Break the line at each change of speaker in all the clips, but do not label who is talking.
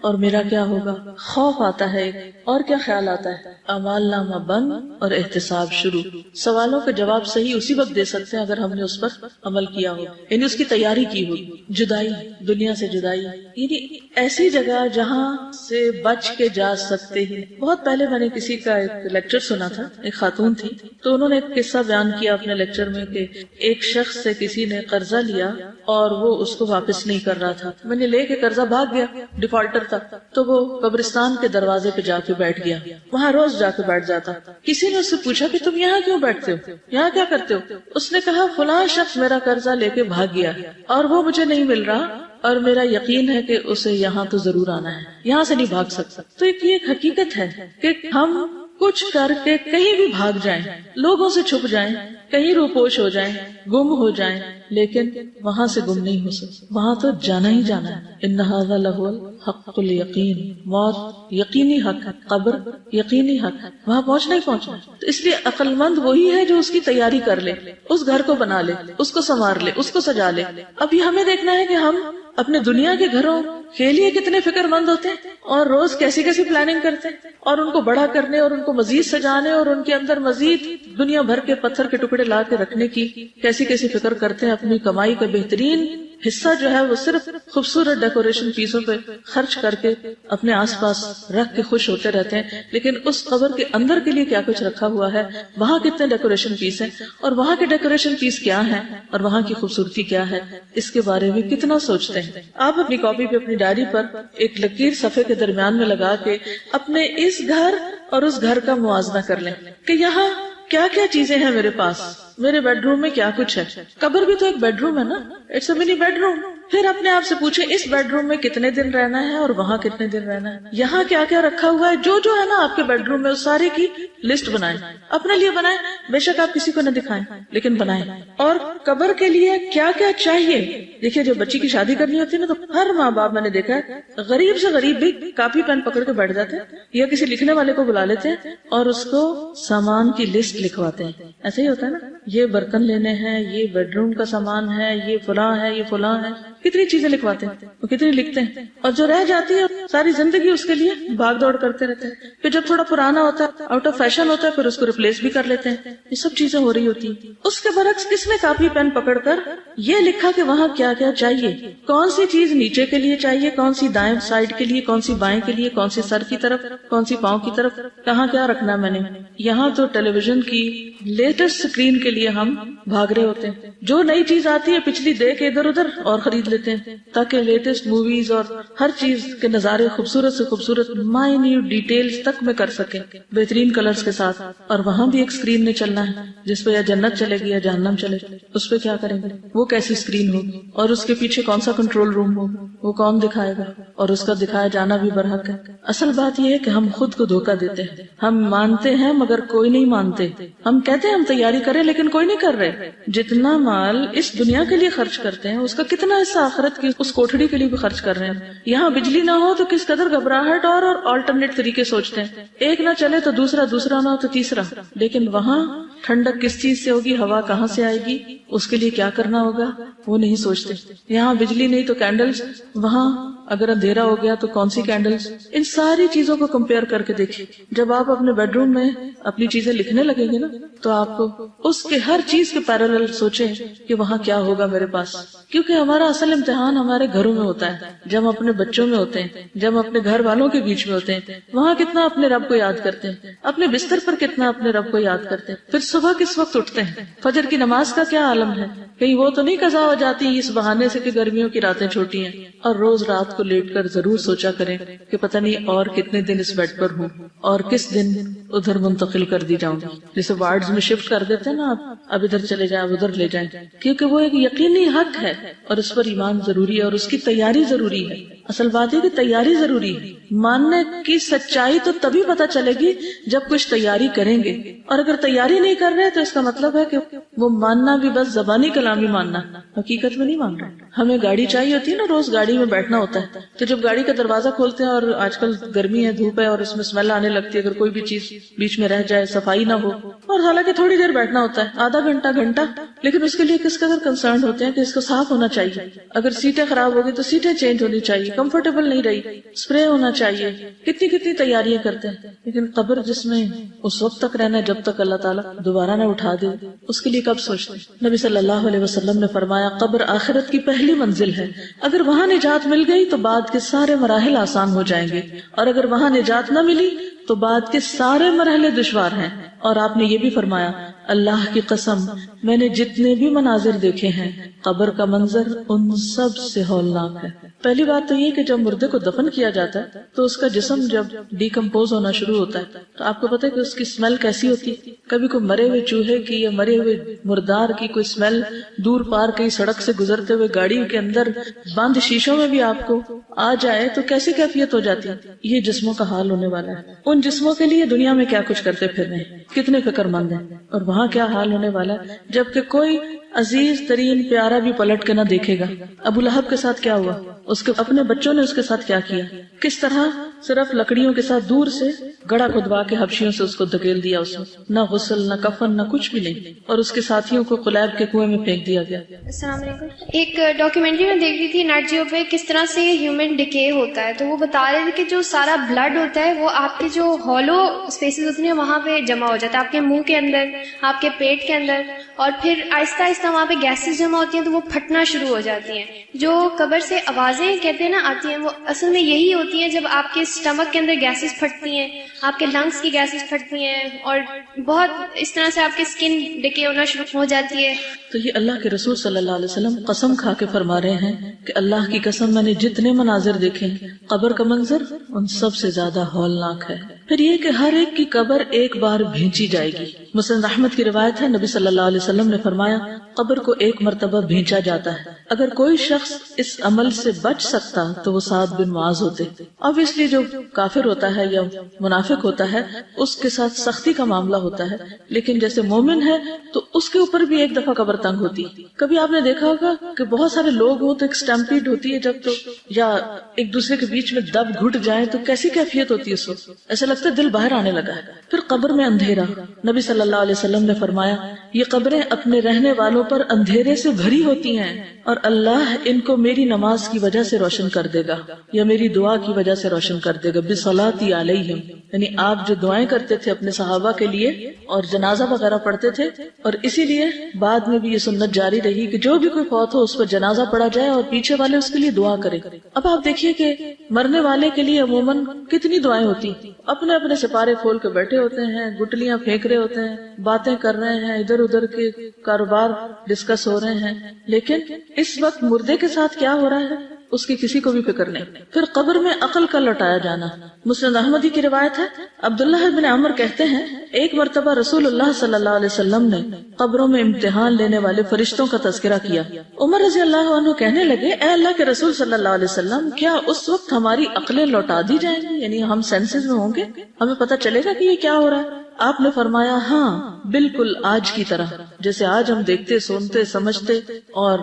اور میرا کیا ہوگا، خوف آتا ہے اور کیا خیال آتا ہے، اعمال نامہ بند اور احتساب شروع۔ سوالوں کا جواب صحیح اسی وقت دے سکتے ہیں اگر ہم نے اس پر عمل کیا ہو، یعنی اس کی تیاری کی ہو۔ جدائی، دنیا سے جدائی، یعنی ایسی جگہ جہاں سے بچ کے جا سکتے ہیں۔ بہت پہلے میں نے کسی کا ایک لیکچر سنا تھا، ایک خاتون تھی، تو انہوں نے ایک قصہ بیان کیا اپنے لیکچر میں کہ ایک شخص سے کسی نے قرضہ لیا اور وہ اس کو واپس نہیں کر رہا تھا، میں نے لے کے قرضہ بھاگ گیا، ڈیفالٹر تھا، تو وہ قبرستان کے دروازے پہ جا کے بیٹھ گیا، وہاں روز جا کے بیٹھ جاتا۔ کسی نے اس سے پوچھا کہ تم یہاں کیوں بیٹھتے ہو، یہاں کیا کرتے ہو؟ اس نے کہا فلاں شخص میرا قرضہ لے کے بھاگ گیا اور وہ مجھے نہیں مل رہا، اور میرا یقین ہے کہ اسے یہاں تو ضرور آنا ہے، یہاں سے نہیں بھاگ سکتا۔ تو یہ ایک حقیقت ہے کہ ہم کچھ کر کے کہیں بھی بھاگ جائیں، لوگوں سے چھپ جائیں، کہیں روپوش ہو جائیں، گم ہو جائیں، لیکن وہاں سے گم نہیں ہو سکتے، وہاں تو جانا ہی جانا ہے۔ ان ھذا لہو الحق الیقین، موت یقینی حق ہے، قبر یقینی حق ہے، وہاں پہنچنا ہی پہنچنا ہے۔ تو اس لیے عقل مند وہی ہے جو اس کی تیاری کر لے، اس گھر کو بنا لے، اس کو سنوار لے، اس کو سجا لے۔ اب یہ ہمیں دیکھنا ہے کہ ہم اپنے دنیا کے گھروں کے لیے کتنے فکر مند ہوتے ہیں اور روز کیسی کیسی پلاننگ کرتے ہیں، اور ان کو بڑا کرنے اور ان کو مزید سجانے اور ان کے اندر مزید دنیا بھر کے پتھر کے ٹکڑے لا کے رکھنے کی کیسی کیسی فکر کرتے ہیں۔ اپنی کمائی کا بہترین حصہ جو ہے وہ صرف خوبصورت ڈیکوریشن پیسوں پہ خرچ کر کے اپنے آس پاس رکھ کے خوش ہوتے رہتے ہیں، لیکن اس قبر کے اندر کے لیے کیا کچھ رکھا ہوا ہے، وہاں کتنے ڈیکوریشن پیس ہیں، اور وہاں کے ڈیکوریشن پیس کیا ہیں، اور وہاں کی خوبصورتی کیا ہے، اس کے بارے میں کتنا سوچتے ہیں۔ آپ اپنی کاپی پہ، اپنی ڈائری پر ایک لکیر صفحے کے درمیان میں لگا کے اپنے اس گھر اور اس گھر کا موازنہ کر لیں کہ یہاں کیا کیا چیزیں ہیں میرے پاس، میرے بیڈ روم میں کیا کچھ ہے۔ قبر بھی تو ایک بیڈ روم ہے نا، it's a money bed room. پھر اپنے آپ سے پوچھیں اس بیڈ روم میں کتنے دن رہنا ہے اور وہاں کتنے دن رہنا ہے، یہاں کیا کیا رکھا ہوا ہے، جو جو ہے نا آپ کے بیڈ روم میں اس سارے کی لسٹ بنائیں، اپنے لیے بنائیں، بے شک آپ کسی کو نہ دکھائیں لیکن بنائیں۔ اور قبر کے لیے کیا کیا چاہیے، دیکھیے جب بچی کی شادی کرنی ہوتی ہے نا تو ہر ماں باپ میں نے دیکھا ہے غریب سے غریب بھی کاپی پین پکڑ کے بیٹھ جاتے ہیں یا کسی لکھنے والے کو بلا لیتے ہیں اور اس کو سامان کی لسٹ لکھواتے ہیں۔ ایسے ہی ہوتا ہے نا، یہ برتن لینے ہیں، یہ بیڈ روم کا سامان ہے، یہ فلاں ہے، یہ فلاں ہے، کتنی چیزیں لکھواتے ہیں، وہ کتنی لکھتے ہیں، اور جو رہ جاتی ہے ساری زندگی اس کے لیے بھاگ دوڑ کرتے رہتے ہیں۔ پھر جب تھوڑا پرانا ہوتا ہے، آؤٹ آف فیشن ہوتا ہے، پھر اس کو ریپلیس بھی کر لیتے ہیں۔ یہ سب چیزیں ہو رہی ہوتی ہیں۔ اس کے برعکس کس نے کاپی پین پکڑ کر یہ لکھا کہ وہاں کیا کیا چاہیے، کون سی چیز نیچے کے لیے چاہیے، کون سی دائیں سائڈ کے لیے، کون سی بائیں کے لیے، کون سی سر کی طرف، کون سی پاؤں کی طرف، کہاں کیا رکھنا میں نے۔ یہاں تو ٹیلی ویژن کی لیٹسٹ اسکرین کے لیے ہم بھاگ رہے ہوتے ہیں، جو نئی چیز آتی ہے پچھلی دے کے ادھر ادھر اور خرید لیتے ہیں تاکہ لیٹسٹ موویز اور ہر چیز کے نظارے خوبصورت سے خوبصورت مائنیوٹ ڈیٹیلز تک میں کر سکیں بہترین کلرز کے ساتھ۔ اور وہاں بھی ایک اسکرین نے چلنا ہے جس پہ یا جنت چلے گی یا جہنم چلے گی، اس پہ کیا کریں گے، وہ کیسی اسکرین ہوگی اور اس کے پیچھے کون سا کنٹرول روم ہوگا، وہ کون دکھائے گا، اور اس کا دکھایا جانا بھی برحق ہے۔ اصل بات یہ ہے کہ ہم خود کو دھوکہ دیتے ہیں، ہم مانتے ہیں مگر کوئی نہیں مانتے، ہم کہتے ہیں ہم تیاری کریں لیکن کوئی نہیں کر رہے۔ جتنا مال اس دنیا کے لیے خرچ کرتے ہیں اس کا کتنا حصہ آخرت کی اس کوٹھڑی کے لیے بھی خرچ کر رہے ہیں۔ یہاں بجلی نہ ہو تو کس قدر گھبراہٹ اور آلٹرنیٹ طریقے سوچتے ہیں، ایک نہ چلے تو دوسرا، دوسرا نہ ہو تو تیسرا، لیکن وہاں ٹھنڈک کس چیز سے ہوگی، ہوا کہاں سے آئے گی، اس کے لیے کیا کرنا ہوگا وہ نہیں سوچتے۔ یہاں بجلی نہیں تو کینڈلز، وہاں اگر اندھیرا ہو گیا تو کون سی کینڈلز۔ ان ساری چیزوں کو کمپیئر کر کے دیکھیں۔ جب آپ اپنے بیڈ روم میں اپنی چیزیں لکھنے لگیں گے نا تو آپ کو اس کے ہر چیز کے پیرالل سوچیں کہ وہاں کیا ہوگا میرے پاس، کیونکہ ہمارا اصل امتحان ہمارے گھروں میں ہوتا ہے، جب ہم اپنے بچوں میں ہوتے ہیں، جب ہم اپنے گھر والوں کے بیچ میں ہوتے ہیں، وہاں کتنا اپنے رب کو یاد کرتے ہیں، اپنے بستر پر کتنا اپنے رب کو یاد کرتے ہیں، پھر صبح کس وقت اٹھتے ہیں، فجر کی نماز کا کیا عالم ہے، کہیں وہ تو نہیں قضا ہو جاتی اس بہانے سے کہ گرمیوں کی راتیں چھوٹی ہیں۔ اور روز رات کو لیٹ کر ضرور سوچا کریں کہ پتہ نہیں اور کتنے دن اس بیڈ پر ہوں اور کس دن ادھر منتقل کر دی جاؤں گی۔ جیسے وارڈز میں شفٹ کر دیتے ہیں نا، آپ اب ادھر چلے جائیں، ادھر لے جائیں، کیونکہ وہ ایک یقینی حق ہے اور اس پر ایمان ضروری ہے اور اس کی تیاری ضروری ہے۔ اصل بات ہے کہ تیاری ضروری ہے۔ ماننے کی سچائی تو تبھی پتہ چلے گی جب کچھ تیاری کریں گے، اور اگر تیاری نہیں کر رہے تو اس کا مطلب ہے کہ وہ ماننا بھی بس زبانی کلامی ماننا، حقیقت میں نہیں مان رہے۔ ہمیں گاڑی چاہیے ہوتی ہے نا، روز گاڑی میں بیٹھنا ہوتا ہے، تو جب گاڑی کا دروازہ کھولتے ہیں اور آج کل گرمی ہے، دھوپ ہے اور اس میں اسمیل آنے لگتی ہے، اگر کوئی بھی چیز بیچ میں رہ جائے، صفائی نہ ہو، اور حالانکہ تھوڑی دیر بیٹھنا ہوتا ہے، آدھا گھنٹہ گھنٹہ، لیکن اس کے لیے کس قدر کنسرن ہوتے ہیں کہ اس کو صاف ہونا چاہیے، اگر سیٹیں خراب ہوگی تو سیٹیں چینج ہونی چاہیے، کمفرٹیبل نہیں رہی، اسپرے ہونا چاہیے، کتنی تیاریاں کرتے ہیں، لیکن قبر جس میں اس وقت تک رہنا ہے جب تک اللہ تعالیٰ دوبارہ نہ اٹھا دے، اس کے لیے کب سوچتے ہیں؟ نبی صلی اللہ علیہ وسلم نے فرمایا قبر آخرت کی پہلی منزل ہے، اگر وہاں نجات مل گئی تو بعد کے سارے مراحل آسان ہو جائیں گے، اور اگر وہاں نجات نہ ملی تو بعد کے سارے مرحلے دشوار ہیں۔ اور آپ نے یہ بھی فرمایا اللہ کی قسم میں نے جتنے بھی مناظر دیکھے ہیں قبر کا منظر ان سب سے ہولناک ہے۔ پہلی بات تو یہ کہ جب مردے کو دفن کیا جاتا ہے تو اس کا جسم جب ڈیکمپوز ہونا شروع ہوتا ہے تو آپ کو پتہ ہے کہ اس کی اسمیل کیسی ہوتی ہے؟ کبھی کوئی مرے ہوئے چوہے کی یا مرے ہوئے مردار کی کوئی اسمیل دور پار کہیں سڑک سے گزرتے ہوئے گاڑی کے اندر بند شیشوں میں بھی آپ کو آ جائے تو کیسی کیفیت ہو جاتی ہے؟ یہ جسموں کا حال ہونے والا ہے۔ ان جسموں کے لیے دنیا میں کیا کچھ کرتے پھر رہے ہیں، کتنے فکر مند ہیں، اور وہاں کیا حال ہونے والا ہے جبکہ کوئی عزیز ترین پیارا بھی پلٹ کے نہ دیکھے گا۔ ابو لہب کے ساتھ کیا ہوا، اس کے اپنے بچوں نے اس کے ساتھ کیا کیا، کس طرح صرف لکڑیوں کے ساتھ دور سے گڑھا کھدوا کے حبشیوں سے اس کو دھکیل دیا، اس میں نہ غسل نہ کفن نہ کچھ بھی نہیں، اور اس کے ساتھیوں کو قلیب کے کنویں میں پھینک دیا گیا۔
السلام علیکم۔ ایک ڈاکیومنٹری میں دیکھ رہی تھی نیٹ جیو پہ کس طرح سے ہیومن ڈیکے ہوتا ہے، تو وہ بتا رہے تھے کہ جو سارا بلڈ ہوتا ہے وہ آپ کے جو ہالو اسپیسز ہوتی ہیں وہاں پہ جمع ہو جاتا ہے، آپ کے منہ کے اندر، آپ کے پیٹ کے اندر، اور پھر آہستہ آہستہ وہاں پہ گیسز جمع ہوتی ہیں تو وہ پھٹنا شروع ہو جاتی ہیں۔ جو قبر سے آوازیں کہتے ہیں نا آتی ہیں، وہ اصل میں یہی ہوتی ہیں جب آپ کے اسٹمک کے اندر گیسز پھٹتی ہیں، آپ کے لنگس کی گیسز پھٹتی ہیں، اور بہت اس طرح سے آپ کی اسکن ڈکے ہونا شروع ہو جاتی ہے۔
تو یہ اللہ کے رسول صلی اللہ علیہ وسلم قسم کھا کے فرما رہے ہیں کہ اللہ کی قسم میں نے جتنے مناظر دیکھے ہیں قبر کا منظر ان سب سے زیادہ ہولناک ہے۔ پھر یہ کہ ہر ایک کی قبر ایک بار بھینچی جائے گی۔ مسند احمد کی روایت ہے نبی صلی اللہ علیہ وسلم نے فرمایا قبر کو ایک مرتبہ بھینچا جاتا ہے، اگر کوئی شخص اس عمل سے بچ سکتا تو وہ سعد بن معاذ ہوتے۔ اب اس لیے جو کافر ہوتا ہے یا منافق ہوتا ہے اس کے ساتھ سختی کا معاملہ ہوتا ہے، لیکن جیسے مومن ہے تو اس کے اوپر بھی ایک دفعہ قبر تنگ ہوتی۔ کبھی آپ نے دیکھا ہوگا کہ بہت سارے لوگ ہو تو ایک اسٹیمپیڈ ہوتی ہے جب تو، یا ایک دوسرے کے بیچ میں دب گھٹ جائیں تو کیسی کیفیت ہوتی ہے اس وقت، ایسا لگتا ہے دل باہر آنے لگا ہے۔ پھر قبر میں اندھیرا، نبی صلی اللہ علیہ وسلم نے فرمایا یہ قبریں اپنے رہنے والوں پر اندھیرے سے بھری ہوتی ہیں اور اللہ ان کو میری نماز کی وجہ سے روشن کر دے گا یا میری دعا کی وجہ سے روشن کر دے گا، بصلاتی علیہم، یعنی آپ جو دعائیں کرتے تھے اپنے صحابہ کے لیے اور جنازہ وغیرہ پڑھتے تھے، اور اسی لیے بعد میں بھی یہ سنت جاری رہی کہ جو بھی کوئی فوت ہو اس پر جنازہ پڑھا جائے اور پیچھے والے اس کے لیے دعا کریں۔ اب آپ دیکھیے کہ مرنے والے کے لیے عموماً کتنی دعائیں ہوتی، اپنے اپنے سپارے کھول کے بیٹھے ہوتے ہیں، گٹلیاں پھینک رہے ہوتے ہیں، باتیں کر رہے ہیں، ادھر ادھر کے کاروبار ڈسکس ہو رہے ہیں، لیکن اس وقت مردے کے ساتھ کیا ہو رہا ہے اس کی کسی کو بھی فکر نہیں۔ پھر قبر میں عقل کا لوٹایا جانا، مسند احمدی کی روایت ہے عبداللہ بن عمر کہتے ہیں ایک مرتبہ رسول اللہ صلی اللہ علیہ وسلم نے قبروں میں امتحان لینے والے فرشتوں کا تذکرہ کیا۔ عمر رضی اللہ عنہ کہنے لگے اے اللہ کے رسول صلی اللہ علیہ وسلم کیا اس وقت ہماری عقلیں لوٹا دی جائیں گی، یعنی ہم سینسز میں ہوں گے، ہمیں پتہ چلے گا کہ یہ کیا ہو رہا ہے؟ آپ نے فرمایا ہاں بالکل آج کی طرح، جیسے آج ہم دیکھتے سنتے سمجھتے اور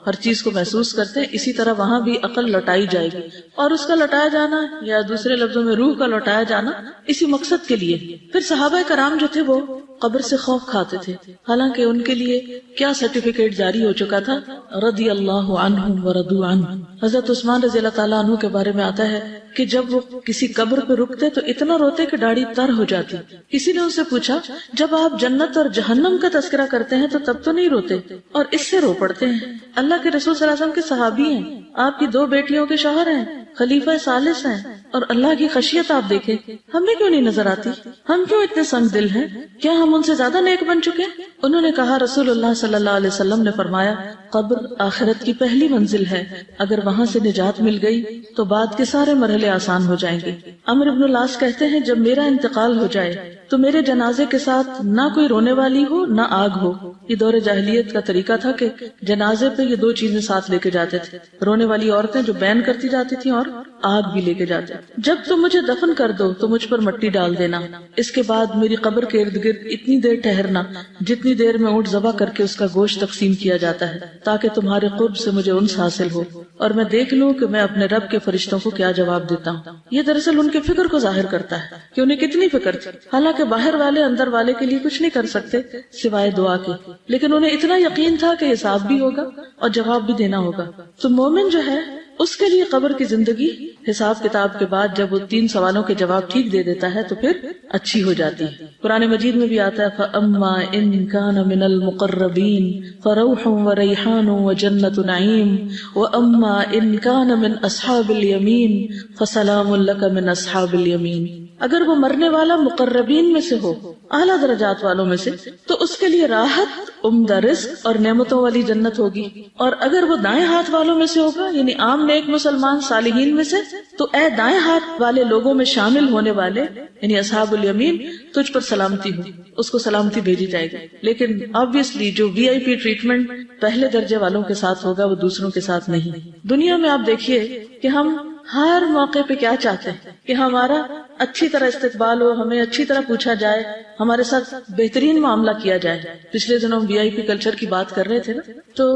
ہر چیز کو محسوس کرتے ہیں، اسی طرح وہاں بھی عقل لوٹائی جائے گی، اور اس کا لوٹایا جانا یا دوسرے لفظوں میں روح کا لوٹایا جانا اسی مقصد کے لیے۔ پھر صحابہ کرام جو تھے وہ قبر سے خوف کھاتے تھے، حالانکہ ان کے لیے کیا سرٹیفکیٹ جاری ہو چکا تھا، رضی اللہ عنہم ورضوا عنہ۔ حضرت عثمان رضی اللہ تعالیٰ عنہ کے بارے میں آتا ہے کہ جب وہ کسی قبر پہ رکتے تو اتنا روتے کہ داڑھی تر ہو جاتی۔ کسی نے ان سے پوچھا جب آپ جنت اور جہنم کا تذکرہ کرتے ہیں تو تب تو نہیں روتے اور اس سے رو پڑتے ہیں؟ اللہ کے رسول صلی اللہ علیہ وسلم کے صحابی ہیں، آپ کی 2 بیٹیوں کے شوہر ہیں، خلیفہ ثالث ہیں، اور اللہ کی خشیت آپ دیکھیں، ہمیں کیوں نہیں نظر آتی؟ ہم کیوں اتنے سنگ دل ہیں؟ کیا ہم ان سے زیادہ نیک بن چکے؟ انہوں نے کہا رسول اللہ صلی اللہ علیہ وسلم نے فرمایا قبر آخرت کی پہلی منزل ہے، اگر وہاں سے نجات مل گئی تو بعد کے سارے مرحلے آسان ہو جائیں گے۔ عمرو بن العاص کہتے ہیں جب میرا انتقال ہو جائے تو میرے جنازے کے ساتھ نہ کوئی رونے والی ہو نہ آگ ہو۔ یہ دور جاہلیت کا طریقہ تھا کہ جنازے پہ یہ 2 چیزیں ساتھ لے کے جاتے تھے، رونے والی عورتیں جو بین کرتی جاتی تھیں اور آگ بھی لے کے جاتے۔ جب تم مجھے دفن کر دو تو مجھ پر مٹی ڈال دینا، اس کے بعد میری قبر کے ارد گرد اتنی دیر ٹھہرنا جتنی دیر میں اونٹ ذبح کر کے اس کا گوشت تقسیم کیا جاتا ہے، تاکہ تمہارے قرب سے مجھے انس حاصل ہو اور میں دیکھ لوں کہ میں اپنے رب کے فرشتوں کو کیا جواب دیتا ہوں۔ یہ دراصل ان کے فکر کو ظاہر کرتا ہے کہ انہیں کتنی فکر تھی، حالانکہ باہر والے اندر والے کے لیے کچھ نہیں کر سکتے سوائے دعا کے، لیکن انہیں اتنا یقین تھا کہ حساب بھی ہوگا اور جواب بھی دینا ہوگا۔ تو مومن جو ہے اس کے لیے قبر کی زندگی حساب کتاب کے بعد جب وہ 3 سوالوں کے جواب ٹھیک دے دیتا ہے تو پھر اچھی ہو جاتی ہے. قرآن مجید میں بھی آتا ہے فَأَمَّا إِن كَانَ مِنَ الْمُقَرَّبِينَ فَرَوْحٌ وَرَيْحَانٌ وَجَنَّةُ نَعِيمٍ وَأَمَّا إِن كَانَ مِنْ أَصْحَابِ الْيَمِينِ فَسَلَامٌ لَكَ مِنْ أَصْحَابِ الْيَمِينِ. اگر وہ مرنے والا مقربین میں سے ہو، اعلیٰ درجات والوں میں سے، تو اس کے لیے راحت، عمدہ رزق اور نعمتوں والی جنت ہوگی. اور اگر وہ دائیں ہاتھ والوں میں سے ہوگا، یعنی عام نیک مسلمان صالحین میں سے، تو اے دائیں ہاتھ والے لوگوں میں شامل ہونے والے یعنی اصحاب الیمین، تجھ پر سلامتی ہو، اس کو سلامتی بھیجی جائے گی. لیکن آبویسلی جو VIP ٹریٹمنٹ پہلے درجے والوں کے ساتھ ہوگا وہ دوسروں کے ساتھ نہیں. دنیا میں آپ دیکھیے کہ ہم ہر موقع پہ کیا چاہتے ہیں کہ ہمارا اچھی طرح استقبال ہو، ہمیں اچھی طرح پوچھا جائے، ہمارے ساتھ بہترین معاملہ کیا جائے. پچھلے دنوں VIP کلچر کی بات کر رہے تھے نا، تو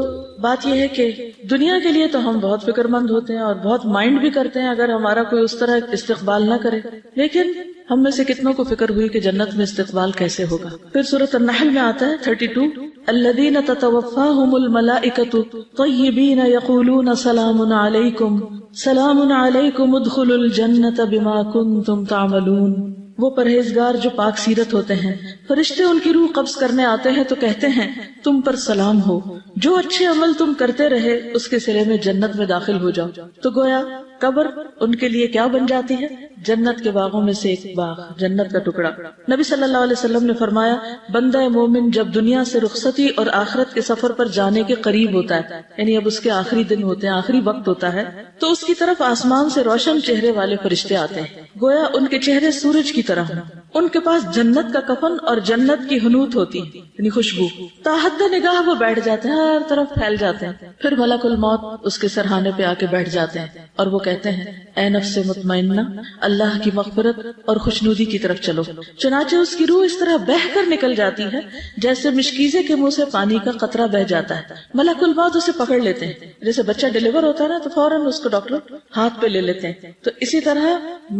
بات یہ ہے کہ دنیا کے لیے تو ہم بہت فکر مند ہوتے ہیں اور بہت مائنڈ بھی کرتے ہیں اگر ہمارا کوئی اس طرح استقبال نہ کرے، لیکن ہم میں سے کتنوں کو فکر ہوئی کہ جنت میں استقبال کیسے ہوگا. پھر سورۃ النحل میں آتا ہے 32 الذین تتوفاہم الملائکۃ طیبین یقولون سلام علیکم سلام علیکم ادخلوا الجنۃ بما کنتم تعملون. وہ پرہیزگار جو پاک سیرت ہوتے ہیں، فرشتے ان کی روح قبض کرنے آتے ہیں تو کہتے ہیں تم پر سلام ہو، جو اچھے عمل تم کرتے رہے اس کے صلے میں جنت میں داخل ہو جاؤ. تو گویا قبر ان کے لیے کیا بن جاتی ہے؟ جنت کے باغوں میں سے ایک باغ، جنت کا ٹکڑا. نبی صلی اللہ علیہ وسلم نے فرمایا بندہ مومن جب دنیا سے رخصتی اور آخرت کے سفر پر جانے کے قریب ہوتا ہے، یعنی اب اس کے آخری دن ہوتے ہیں، آخری وقت ہوتا ہے، تو اس کی طرف آسمان سے روشن چہرے والے فرشتے آتے ہیں، گویا ان کے چہرے سورج کی طرح ہیں. ان کے پاس جنت کا کفن اور جنت کی حنوت ہوتی ہے، یعنی خوشبو. تاحد نگاہ وہ بیٹھ جاتے ہیں، ہر طرف پھیل جاتے ہیں. پھر ملک الموت اس کے سرہانے پہ آ کے بیٹھ جاتے ہیں اور وہ کہتے ہیں اے نفس مطمئنہ، اللہ کی مغفرت اور خوشنودی کی طرف چلو. چنانچہ اس کی روح اس طرح بہہ کر نکل جاتی ہے جیسے مشکیزے کے منہ سے پانی کا قطرہ بہہ جاتا ہے. ملک الموت اسے پکڑ لیتے ہیں، جیسے بچہ ڈیلیور ہوتا ہے نا تو فوراً اس کو ڈاکٹر ہاتھ پہ لے لیتے ہیں. تو اسی طرح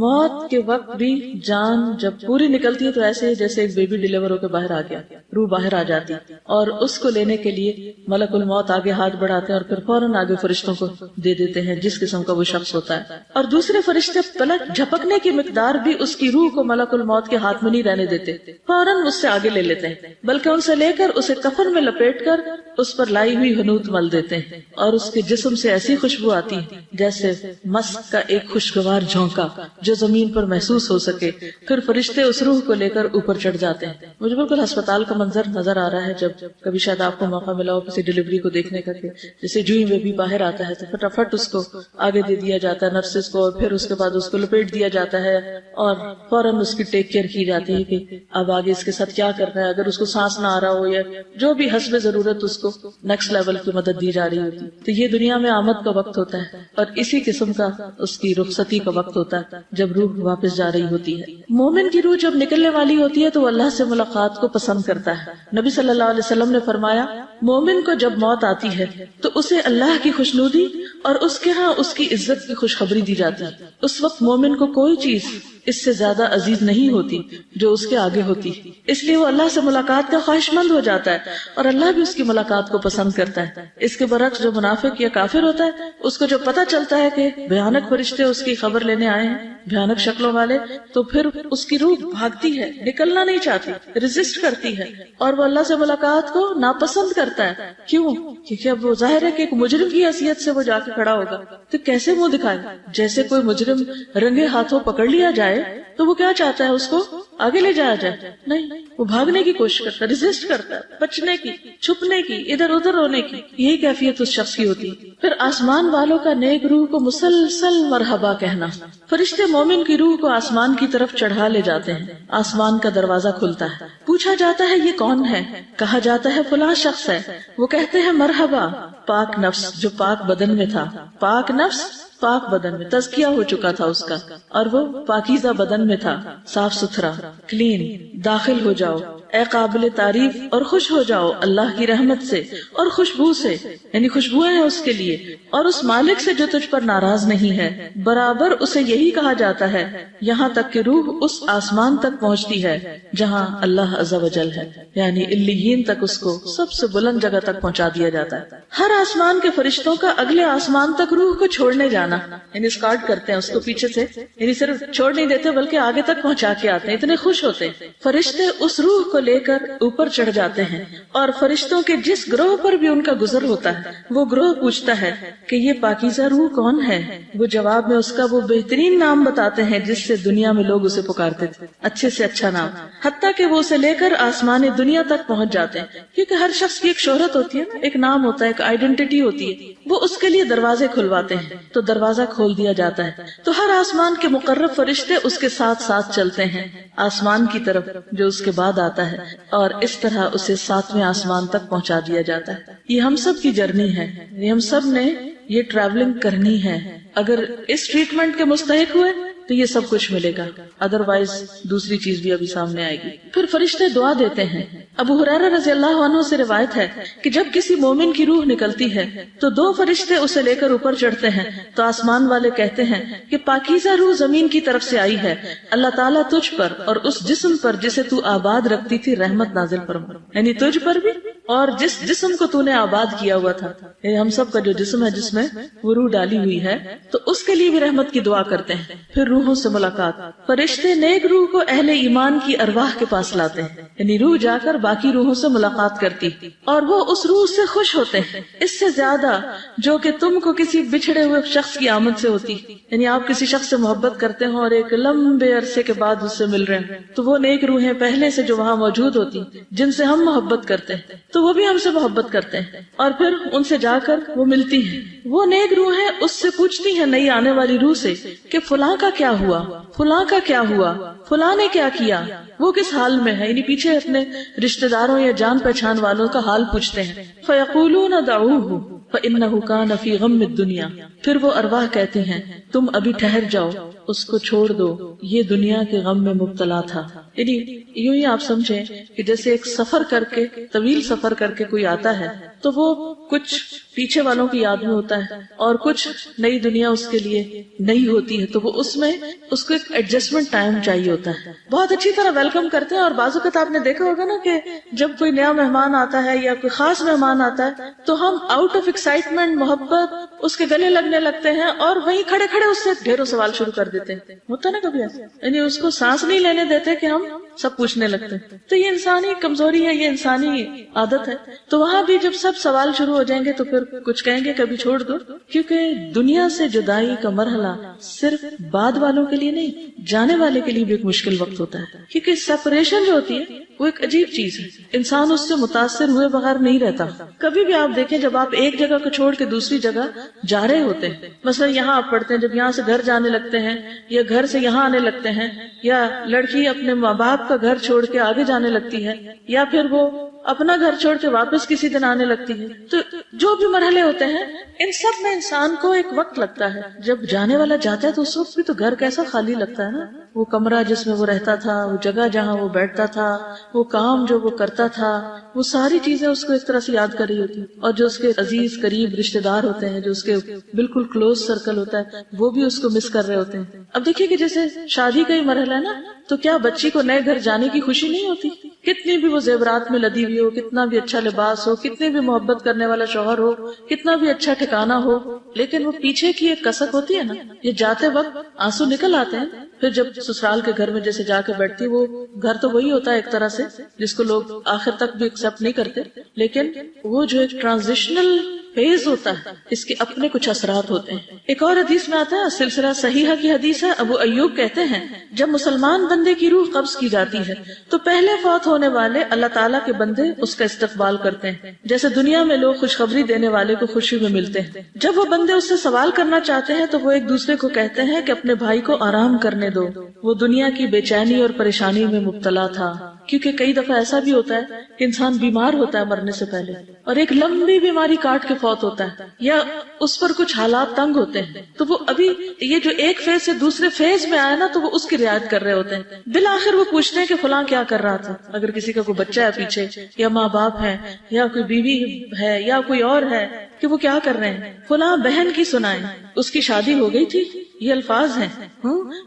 موت کے وقت بھی جان جب پوری نکلتی ہے تو ایسے ہی جیسے ایک بیبی ڈیلیور ہو کے باہر آ گیا، روح باہر آ جاتی اور اس کو لینے کے لیے ملک الموت آگے ہاتھ بڑھاتے ہیں اور پھر فوراً آگے فرشتوں کو دے دیتے ہیں جس قسم کا وہ شخص ہوتا ہے. اور دوسرے فرشتے پلک جھپکنے کی مقدار بھی اس کی روح کو ملک الموت کے ہاتھ میں نہیں رہنے دیتے، فوراً اس سے آگے لے لیتے ہیں، بلکہ ان سے لے کر اسے کفن میں لپیٹ کر اس پر لائی ہوئی حنوت مل دیتے ہیں اور اس کے جسم سے ایسی خوشبو آتی ہے جیسے مسک کا ایک خوشگوار جھونکا جو زمین پر محسوس ہو سکے. پھر فرشتے اس روح کو لے کر اوپر چڑھ جاتے ہیں. مجھے بالکل ہسپتال کا منظر نظر آ رہا ہے جب کبھی شاید آپ کو موقع ملا ہو کسی ڈلیوری کو دیکھنے کا، کہ جیسے جو ہی بیبی باہر آتا ہے تو فٹافٹ اس کو آگے دے دیا جاتا ہے نرسز کو، اور پھر اس کے بعد اس کو لپیٹ دیا جاتا ہے اور فوراً اس کی ٹیک کیئر کی جاتی ہے کہ اب آگے اس کے ساتھ کیا کرنا ہے. اگر اس کو سانس نہ آ رہا ہو یا جو بھی حسب ضرورت اس کو نیکسٹ لیول کی مدد دی جا رہی ہوتی. تو یہ دنیا میں آمد کا وقت ہوتا ہے اور اسی قسم کا اس کی رخصتی کا وقت ہوتا ہے جب روح واپس جا رہی ہوتی ہے. مومن کی روح جب نکلنے والی ہوتی ہے تو وہ اللہ سے ملاقات کو پسند کرتا ہے. نبی صلی اللہ علیہ وسلم نے فرمایا مومن کو جب موت آتی ہے تو اسے اللہ کی خوشنودی اور اس کے ہاں اس کی عزت کی خوشخبری دی جاتی ہے. اس وقت مومن کو کوئی چیز اس سے زیادہ عزیز نہیں ہوتی جو اس کے آگے ہوتی، اس لیے وہ اللہ سے ملاقات کا خواہش مند ہو جاتا ہے اور اللہ بھی اس کی ملاقات کو پسند کرتا ہے. اس کے برعکس جو منافق یا کافر ہوتا ہے اس کو جو پتہ چلتا ہے کہ بھیانک فرشتے اس کی خبر لینے آئے ہیں، بھیانک شکلوں والے، تو پھر اس کی روح بھاگتی ہے، نکلنا نہیں چاہتی، ریزسٹ کرتی ہے اور وہ اللہ سے ملاقات کو ناپسند کرتا ہے. کیوں؟ کیونکہ اب وہ ظاہر ہے کہ ایک مجرم کی حیثیت سے وہ جا کے کھڑا ہوگا تو کیسے منہ دکھائے؟ جیسے کوئی مجرم رنگے ہاتھوں پکڑ لیا جائے تو وہ کیا چاہتا ہے؟ اس کو آگے لے جایا جائے؟ نہیں، وہ بھاگنے کی کوشش کرتا ہے، ریزسٹ کرتا ہے، بچنے کی، چھپنے کی، ادھر ادھر ہونے کی. یہی کیفیت اس شخص کی ہوتی ہے. پھر آسمان والوں کا نیک روح کو مسلسل مرحبا کہنا. فرشتے مومن کی روح کو آسمان کی طرف چڑھا لے جاتے ہیں. آسمان کا دروازہ کھلتا ہے، پوچھا جاتا ہے یہ کون ہے؟ کہا جاتا ہے فلاں شخص ہے. وہ کہتے ہیں مرحبا پاک نفس جو پاک بدن میں تھا. پاک نفس پاک بدن میں تزکیہ ہو چکا تھا اس کا اور وہ پاکیزہ بدن میں تھا، صاف ستھرا، کلین. داخل ہو جاؤ اے قابل تعریف اور خوش ہو جاؤ اللہ کی رحمت سے اور خوشبو سے، یعنی خوشبوئیں ہیں اس کے لیے، اور اس مالک سے جو تجھ پر ناراض نہیں ہے۔ برابر اسے یہی کہا جاتا ہے یہاں تک کہ روح اس آسمان تک پہنچتی ہے جہاں اللہ عز و جل ہے، یعنی علیین تک اس کو سب سے بلند جگہ تک پہنچا دیا جاتا ہے۔ ہر آسمان کے فرشتوں کا اگلے آسمان تک روح کو چھوڑنے جانا، یعنی اسکارٹ کرتے ہیں اس کو پیچھے سے، یعنی صرف چھوڑ نہیں دیتے بلکہ آگے تک پہنچا کے آتے ہیں، اتنے خوش ہوتے ہیں۔ فرشتے اس روح کو لے کر اوپر چڑھ جاتے ہیں، اور فرشتوں کے جس گروہ پر بھی ان کا گزر ہوتا ہے وہ گروہ پوچھتا ہے کہ یہ پاکیزہ روح کون ہے؟ وہ جواب میں اس کا وہ بہترین نام بتاتے ہیں جس سے دنیا میں لوگ اسے پکارتے تھے، اچھے سے اچھا نام، حتیٰ کہ وہ اسے لے کر آسمان دنیا تک پہنچ جاتے ہیں، کیونکہ ہر شخص کی ایک شہرت ہوتی ہے نا، ایک نام ہوتا ہے، ایک آئیڈینٹی ہوتی ہے، وہ اس کے لیے دروازے کھلواتے ہیں تو دروازہ کھول دیا جاتا ہے، تو ہر آسمان کے مقرب فرشتے اس کے ساتھ ساتھ چلتے ہیں آسمان کی طرف جو اس کے بعد آتا ہے، اور اس طرح اسے 7ویں آسمان تک پہنچا دیا جاتا ہے۔ یہ ہم سب کی جرنی ہے، یہ ہم سب نے یہ ٹریولنگ کرنی ہے۔ اگر اس ٹریٹمنٹ کے مستحق ہوئے تو یہ سب کچھ ملے گا، ادروائز دوسری چیز بھی ابھی سامنے آئے گی۔ پھر فرشتے دعا دیتے ہیں۔ ابو ہریرہ رضی اللہ عنہ سے روایت ہے کہ جب کسی مومن کی روح نکلتی ہے تو 2 فرشتے اسے لے کر اوپر چڑھتے ہیں، تو آسمان والے کہتے ہیں کہ پاکیزہ روح زمین کی طرف سے آئی ہے، اللہ تعالیٰ تجھ پر اور اس جسم پر جسے تو آباد رکھتی تھی رحمت نازل فرما، یعنی تجھ پر بھی اور جس جسم کو تو نے آباد کیا ہوا تھا، یعنی ہم سب کا جو جسم ہے جس میں وہ روح ڈالی ہوئی ہے، تو اس کے لیے بھی رحمت کی دعا کرتے ہیں۔ پھر روحوں سے ملاقات، فرشتے نیک روح کو اہل ایمان کی ارواح کے پاس لاتے ہیں، یعنی روح جا کر باقی روحوں سے ملاقات کرتی اور وہ اس روح سے خوش ہوتے ہیں، اس سے زیادہ جو کہ تم کو کسی بچھڑے ہوئے شخص کی آمد سے ہوتی، یعنی آپ کسی شخص سے محبت کرتے ہوں اور ایک لمبے عرصے کے بعد اس سے مل رہے ہیں، تو وہ نیک روحیں پہلے سے جو وہاں موجود ہوتی جن سے ہم محبت کرتے ہیں تو وہ بھی ہم سے محبت کرتے ہیں، اور پھر ان سے جا کر وہ ملتی ہیں۔ وہ نیک روحیں اس سے پوچھتی ہیں نئی آنے والی روح سے کہ فلاں کا کیا ہوا، فلاں کا کیا ہوا، فلاں نے کیا کیا، وہ کس حال میں ہے، یعنی پیچھے اپنے رشتہ داروں یا جان پہچان والوں کا حال پوچھتے ہیں۔ فَيَقُولُونَ دَعُوهُ فَإِنَّهُ كَانَ فِي غَمِّ الدُّنْيَا، پھر وہ ارواح کہتی ہیں تم ابھی ٹھہر جاؤ، اس کو چھوڑ دو، یہ دنیا کے غم میں مبتلا تھا۔ یعنی یوں ہی آپ سمجھیں کہ جیسے ایک سفر کر کے، طویل سفر کر کے کوئی آتا ہے تو وہ کچھ پیچھے والوں کی یاد میں ہوتا ہے اور کچھ نئی دنیا اس کے لیے نئی ہوتی ہے، تو وہ اس میں اس کو ایک ایڈجسٹمنٹ ٹائم چاہیے ہوتا ہے۔ بہت اچھی طرح ویلکم کرتے ہیں، اور بعض اوقات آپ نے دیکھا ہوگا نا کہ جب کوئی نیا مہمان آتا ہے یا کوئی خاص مہمان آتا ہے تو ہم آؤٹ آف ایکسائٹمنٹ، محبت اس کے گلے لگنے لگتے ہیں اور وہیں کھڑے کھڑے اس سے ڈھیروں سوال شروع کر دیتے ہیں، ہوتا نا کبھی ایسا، یعنی اس کو سانس نہیں لینے دیتے کہ ہم سب پوچھنے لگتے ہیں۔ تو یہ انسانی کمزوری ہے، یہ انسانی عادت ہے۔ تو وہاں بھی جب سب سوال شروع ہو جائیں گے تو پھر کچھ کہیں گے کبھی چھوڑ دو، کیونکہ دنیا سے جدائی کا مرحلہ صرف بعد والوں کے لیے نہیں، جانے والے کے لیے بھی ایک مشکل وقت ہوتا ہے، کیونکہ سیپریشن جو ہوتی ہے وہ ایک عجیب چیز ہے، انسان اس سے متاثر ہوئے بغیر نہیں رہتا۔ کبھی بھی آپ دیکھیں جب آپ ایک جگہ کو چھوڑ کے دوسری جگہ جا رہے ہوتے ہیں، مثلا یہاں آپ پڑھتے ہیں، جب یہاں سے گھر جانے لگتے ہیں یا گھر سے یہاں آنے لگتے ہیں، یا لڑکی اپنے ماں باپ کا گھر چھوڑ کے آگے جانے لگتی ہے، یا پھر وہ اپنا گھر چھوڑ کے واپس کسی دن آنے لگتی ہے، تو جو بھی مرحلے ہوتے ہیں ان سب میں انسان کو ایک وقت لگتا ہے۔ جب جانے والا جاتا ہے تو اس وقت بھی تو گھر کیسا خالی لگتا ہے نا، وہ کمرہ جس میں وہ رہتا تھا، وہ جگہ جہاں وہ بیٹھتا تھا، وہ کام جو وہ کرتا تھا، وہ ساری چیزیں اس کو ایک طرح سے یاد کر رہی ہوتی، اور جو اس کے عزیز قریب رشتہ دار ہوتے ہیں، جو اس کے بالکل کلوز سرکل ہوتا ہے، وہ بھی اس کو مس کر رہے ہوتے ہیں۔ اب دیکھیے کہ جیسے شادی کا ہی مرحلہ ہے نا، تو کیا بچی کو نئے گھر جانے کی خوشی نہیں ہوتی؟ کتنی بھی وہ زیورات میں لدی ہوئی ہو، کتنا بھی اچھا لباس ہو، کتنے بھی محبت کرنے والا شوہر ہو، کتنا بھی اچھا ٹھکانہ ہو، لیکن وہ پیچھے کی ایک کسک ہوتی ہے نا، یہ جاتے وقت آنسو نکل آتے ہیں۔ پھر جب سسرال کے گھر میں جیسے جا کے بیٹھتی، وہ گھر تو وہی ہوتا ہے ایک طرح سے جس کو لوگ آخر تک بھی ایکسپٹ نہیں کرتے، لیکن وہ جو ایک ٹرانزیشنل فیز ہوتا ہے، اس کے اپنے کچھ اثرات ہوتے ہیں۔ ایک اور حدیث میں آتا ہے، سلسلہ صحیحہ کی حدیث ہے، ابو ایوب کہتے ہیں جب مسلمان بندے کی روح قبض کی جاتی ہے تو پہلے فوت ہونے والے اللہ تعالیٰ کے بندے اس کا استقبال کرتے ہیں، جیسے دنیا میں لوگ خوشخبری دینے والے کو خوشی میں ملتے ہیں۔ جب وہ بندے اس سے سوال کرنا چاہتے ہیں تو وہ ایک دوسرے کو کہتے ہیں کہ اپنے بھائی کو آرام کرنے دو، وہ دنیا کی بے چینی اور پریشانی میں مبتلا تھا، کیونکہ کئی دفعہ ایسا بھی ہوتا ہے کہ انسان بیمار ہوتا ہے مرنے سے پہلے اور ایک لمبی بیماری کاٹ کے فوت ہوتا ہے یا اس پر کچھ حالات تنگ ہوتے ہیں، تو وہ ابھی یہ جو ایک فیز سے دوسرے فیز میں آیا نا تو وہ اس کی رعایت کر رہے ہوتے ہیں. بالآخر وہ پوچھتے ہیں کہ فلاں کیا کر رہا تھا. اگر کسی کا کوئی بچہ ہے پیچھے یا ماں باپ ہے یا کوئی بیوی ہے یا کوئی اور ہے کہ وہ کیا کر رہے ہیں، فلاں بہن کی سنائیں اس کی شادی ہو گئی تھی، یہ الفاظ ہیں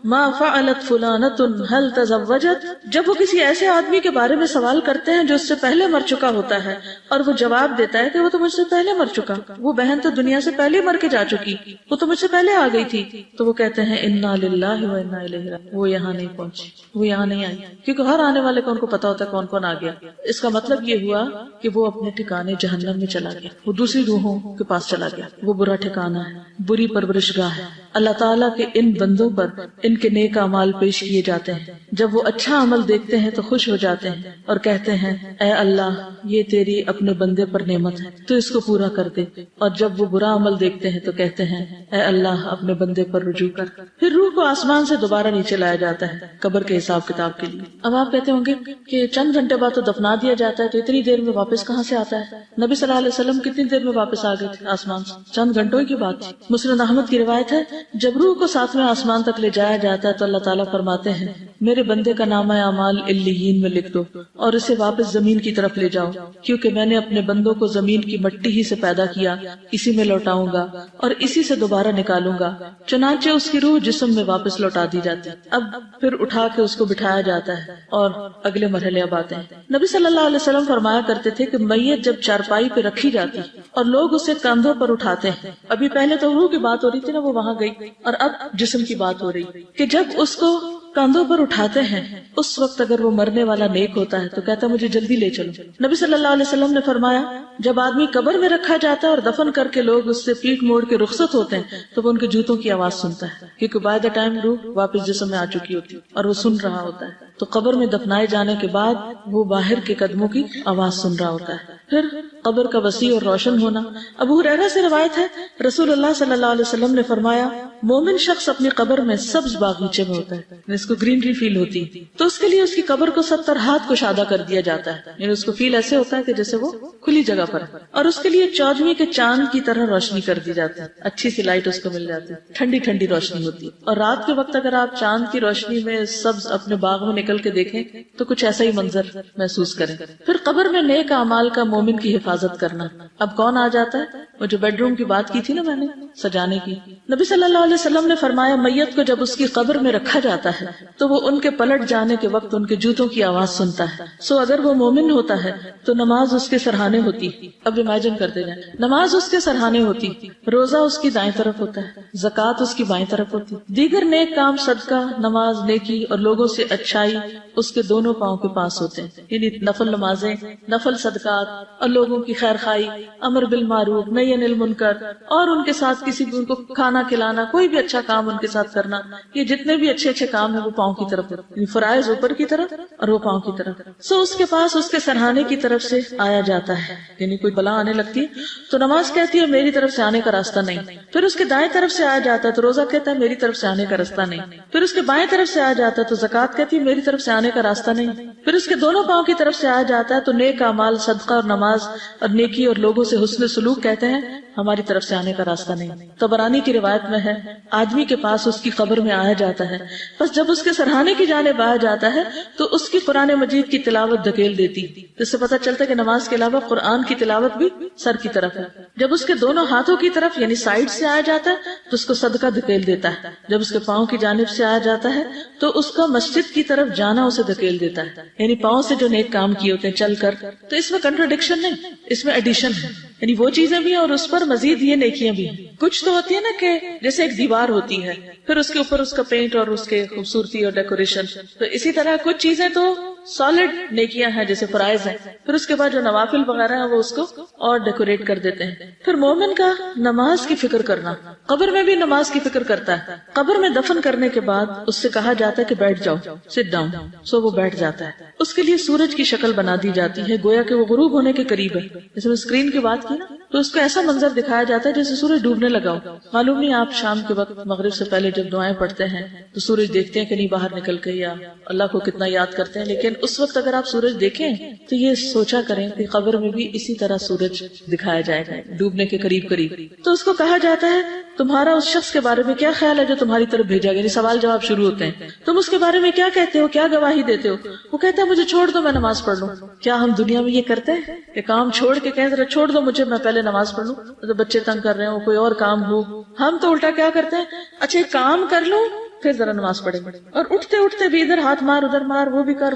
ما فعلت فلانۃ هل تزوجت. جب وہ کسی ایسے آدمی کے بارے میں سوال کرتے ہیں جو اس سے پہلے مر چکا ہوتا ہے اور وہ جواب دیتا ہے کہ وہ تو مجھ سے پہلے مر چکا، وہ بہن تو دنیا سے پہلے مر کے جا چکی، وہ تو مجھ سے پہلے آ گئی تھی، تو وہ کہتے ہیں انا للہ و انا الیہ راجعون. وہ یہاں نہیں پہنچی، وہ یہاں نہیں آئی، کیونکہ ہر آنے والے کو ان کو پتا ہوتا ہے کون کون آ گیا. اس کا مطلب یہ ہوا کہ وہ اپنے ٹھکانے جہنم میں چلا گیا، وہ دوسری روحوں کے پاس چلا گیا. وہ برا ٹھکانہ ہے، بری پرورش گاہ ہے. اللہ تعالیٰ کے ان بندوں پر ان کے نیک اعمال پیش کیے جاتے ہیں. جب وہ اچھا عمل دیکھتے ہیں تو خوش ہو جاتے ہیں اور کہتے ہیں اے اللہ یہ تیری اپنے بندے پر نعمت ہے تو اس کو پورا کر دے. اور جب وہ برا عمل دیکھتے ہیں تو کہتے ہیں اے اللہ اپنے بندے پر رجوع کر. پھر روح کو آسمان سے دوبارہ نیچے لایا جاتا ہے قبر کے حساب کتاب کے لیے. اب آپ کہتے ہوں گے کہ چند گھنٹے بعد تو دفنا دیا جاتا ہے، تو اتنی دیر میں واپس کہاں سے آتا ہے؟ نبی صلی اللہ علیہ وسلم کتنی دیر میں واپس آ گئے تھے آسمان سے؟ چند گھنٹوں کی بات تھی. مسند احمد کی روایت ہے جب روح کو ساتویں آسمان تک لے جایا جاتا ہے تو اللہ تعالیٰ فرماتے ہیں میرے بندے کا نامہ اعمال علیین میں لکھ دو اور اسے واپس زمین کی طرف لے جاؤ، کیونکہ میں نے اپنے بندوں کو زمین کی مٹی ہی سے پیدا کیا، اسی میں لوٹاؤں گا اور اسی سے دوبارہ نکالوں گا. چنانچہ اس کی روح جسم میں واپس لوٹا دی جاتی. اب پھر اٹھا کے اس کو بٹھایا جاتا ہے اور اگلے مرحلے اب آتے ہیں. نبی صلی اللہ علیہ وسلم فرمایا کرتے تھے کہ میت جب چارپائی پہ رکھی جاتی اور لوگ اسے کندھوں پر اٹھاتے ہیں، ابھی پہلے تو روح کی بات ہو رہی تھی نا، وہ وہاں گئی، اور اب جسم کی بات ہو رہی کہ جب اس کو کاندھوں پر اٹھاتے ہیں اس وقت اگر وہ مرنے والا نیک ہوتا ہے تو کہتا ہے مجھے جلدی لے چلو. نبی صلی اللہ علیہ وسلم نے فرمایا جب آدمی قبر میں رکھا جاتا ہے اور دفن کر کے لوگ اس سے پیٹ موڑ کے رخصت ہوتے ہیں تو وہ ان کے جوتوں کی آواز سنتا ہے، کیونکہ بائی دا ٹائم روح واپس جسم میں آ چکی ہوتی اور وہ سن رہا ہوتا ہے. تو قبر میں دفنائے جانے کے بعد وہ باہر کے قدموں کی آواز سن رہا ہوتا ہے. پھر قبر کا وسیع اور روشن ہونا. ابو ہریرہ سے روایت ہے رسول اللہ صلی اللہ علیہ وسلم نے فرمایا مومن شخص اپنی قبر میں سبز باغیچے میں ہوتا ہے، اس کو گرینری فیل ہوتی تو اس کے لیے اس کی قبر کو 70 ہاتھ کشادہ کر دیا جاتا ہے، یعنی اس کو فیل ایسے ہوتا ہے کہ جیسے وہ کھلی جگہ پر ہے، اور اس کے لیے 14ویں کے چاند کی طرح روشنی کر دی جاتی ہے، اچھی سی لائٹ اس کو مل جاتی ہے، ٹھنڈی ٹھنڈی روشنی ہوتی ہے. اور رات کے وقت اگر آپ چاند کی روشنی میں سبز اپنے باغ میں نکل کے دیکھیں تو کچھ ایسا ہی منظر محسوس کریں. پھر قبر میں نیک اعمال کا مومن کی حفاظت کرنا. اب کون آ جاتا ہے؟ وہ جو بیڈ روم کی بات کی تھی نا میں نے سجانے کی. نبی صلی اللہ علیہ وسلم نے فرمایا میت کو جب اس کی قبر میں رکھا جاتا ہے تو وہ ان کے پلٹ جانے کے وقت ان کے جوتوں کی آواز سنتا ہے. سو اگر وہ مومن ہوتا ہے تو نماز اس کے سرہانے ہوتی. اب امیجن کرتے جائیں، نماز اس کے سرہانے ہوتی، روزہ اس کی دائیں طرف ہوتا ہے، زکوٰۃ اس کی بائیں طرف ہوتی، دیگر نیک کام صدقہ، نماز، نیکی اور لوگوں سے اچھائی اس کے دونوں پاؤں کے پاس ہوتے ہیں. یعنی نفل نمازیں، نفل صدقات اور لوگوں کی خیر خواہی، امر بالمعروف، نہی عن المنکر، اور ان کے ساتھ کسی بھی ان کو کھانا کھلانا، کوئی بھی اچھا کام ان کے ساتھ کرنا، یہ جتنے بھی اچھے اچھے کام ہیں وہ پاؤں کی طرف ہوتے ہیں، فرائض اوپر کی طرف اور وہ پاؤں کی طرف. سو اس کے پاس اس کے سرہانے کی طرف سے آیا جاتا ہے، یعنی کوئی بلا آنے لگتی ہے تو نماز کہتی ہے میری طرف سے آنے کا راستہ نہیں. پھر اس کے دائیں طرف سے آیا جاتا ہے تو روزہ کہتا ہے میری طرف سے آنے کا راستہ نہیں. پھر اس کے بائیں طرف سے آیا جاتا ہے تو زکوٰۃ کہتی ہے میری طرف سے آنے کا راستہ نہیں. پھر اس کے دونوں پاؤں کی طرف سے آیا جاتا ہے تو نیک اعمال، صدقہ اور نماز اور نیکی اور لوگوں سے حسن سلوک کہتے ہیں ہماری طرف سے آنے کا راستہ نہیں. طبرانی کی روایت میں ہے آدمی کے پاس اس کی قبر میں آیا جاتا ہے، بس جب اس کے سرہانے کی جانب آیا جاتا ہے تو اس کی قرآن مجید کی تلاوت دھکیل دیتی، جس سے پتہ چلتا ہے کہ نماز کے علاوہ قرآن کی تلاوت بھی سر کی طرف ہے. جب اس کے دونوں ہاتھوں کی طرف یعنی سائڈ سے آیا جاتا ہے تو اس کو صدقہ دھکیل دیتا ہے. جب اس کے پاؤں کی جانب سے آیا جاتا ہے تو اس کا مسجد کی طرف جانا اسے دھکیل دیتا ہے، یعنی پاؤں سے جو نیک کام کیے ہوتے ہیں چل کر. تو اس میں کنٹراڈکشن نہیں، اس میں ایڈیشن ہے، یعنی وہ چیزیں بھی ہیں اور اس پر مزید یہ نیکیاں بھی ہیں. کچھ تو ہوتی ہے نا کہ جیسے ایک دیوار ہوتی ہے پھر اس کے اوپر اس کا پینٹ اور اس کے خوبصورتی اور ڈیکوریشن، تو اسی طرح کچھ چیزیں تو سالڈ نیکیاں ہیں جیسے فرائض ہیں، پھر اس کے بعد جو نوافل وغیرہ ہیں وہ اس کو اور ڈیکوریٹ کر دیتے ہیں. پھر مومن کا نماز کی فکر کرنا، قبر میں بھی نماز کی فکر کرتا ہے. قبر میں دفن کرنے کے بعد اس سے کہا جاتا ہے کہ بیٹھ جاؤ، سٹ ڈاؤن. سو وہ بیٹھ جاتا ہے. اس کے لیے سورج کی شکل بنا دی جاتی ہے گویا کہ وہ غروب ہونے کے قریب ہے. جیسے میں اسکرین کی بات کی نا تو اس کو ایسا منظر دکھایا جاتا ہے جیسے سورج ڈوبنے لگا ہو. معلوم نہیں آپ شام کے وقت مغرب سے پہلے جب دعائیں پڑھتے ہیں تو سورج دیکھتے ہیں کہ نہیں باہر نکل کے یا اللہ کو کتنا یاد کرتے ہیں، لیکن لیکن اس وقت اگر آپ سورج دیکھیں تو یہ سوچا کریں کہ قبر میں بھی اسی طرح سورج دکھایا جائے گا ڈوبنے کے قریب قریب. تو اس کو کہا جاتا ہے تمہارا اس شخص کے بارے میں کیا خیال ہے جو تمہاری طرف بھیجا گیا. سوال جواب شروع ہوتے ہیں. تم اس کے بارے میں کیا کہتے ہو, کیا گواہی دیتے ہو؟ وہ کہتا ہے مجھے چھوڑ دو, میں نماز پڑھ لوں. کیا ہم دنیا میں یہ کرتے ہیں کہ کام چھوڑ کے کہیں ذرا چھوڑ دو مجھے, میں پہلے نماز پڑھ لوں؟ تو بچے تنگ کر رہے ہو, کوئی اور کام ہو. ہم تو الٹا کیا کرتے ہیں, اچھا کام کر لوں پھر ذرا نماز پڑھیں گے, اور اٹھتے اٹھتے بھی ادھر ہاتھ مار ادھر مار, وہ بھی کر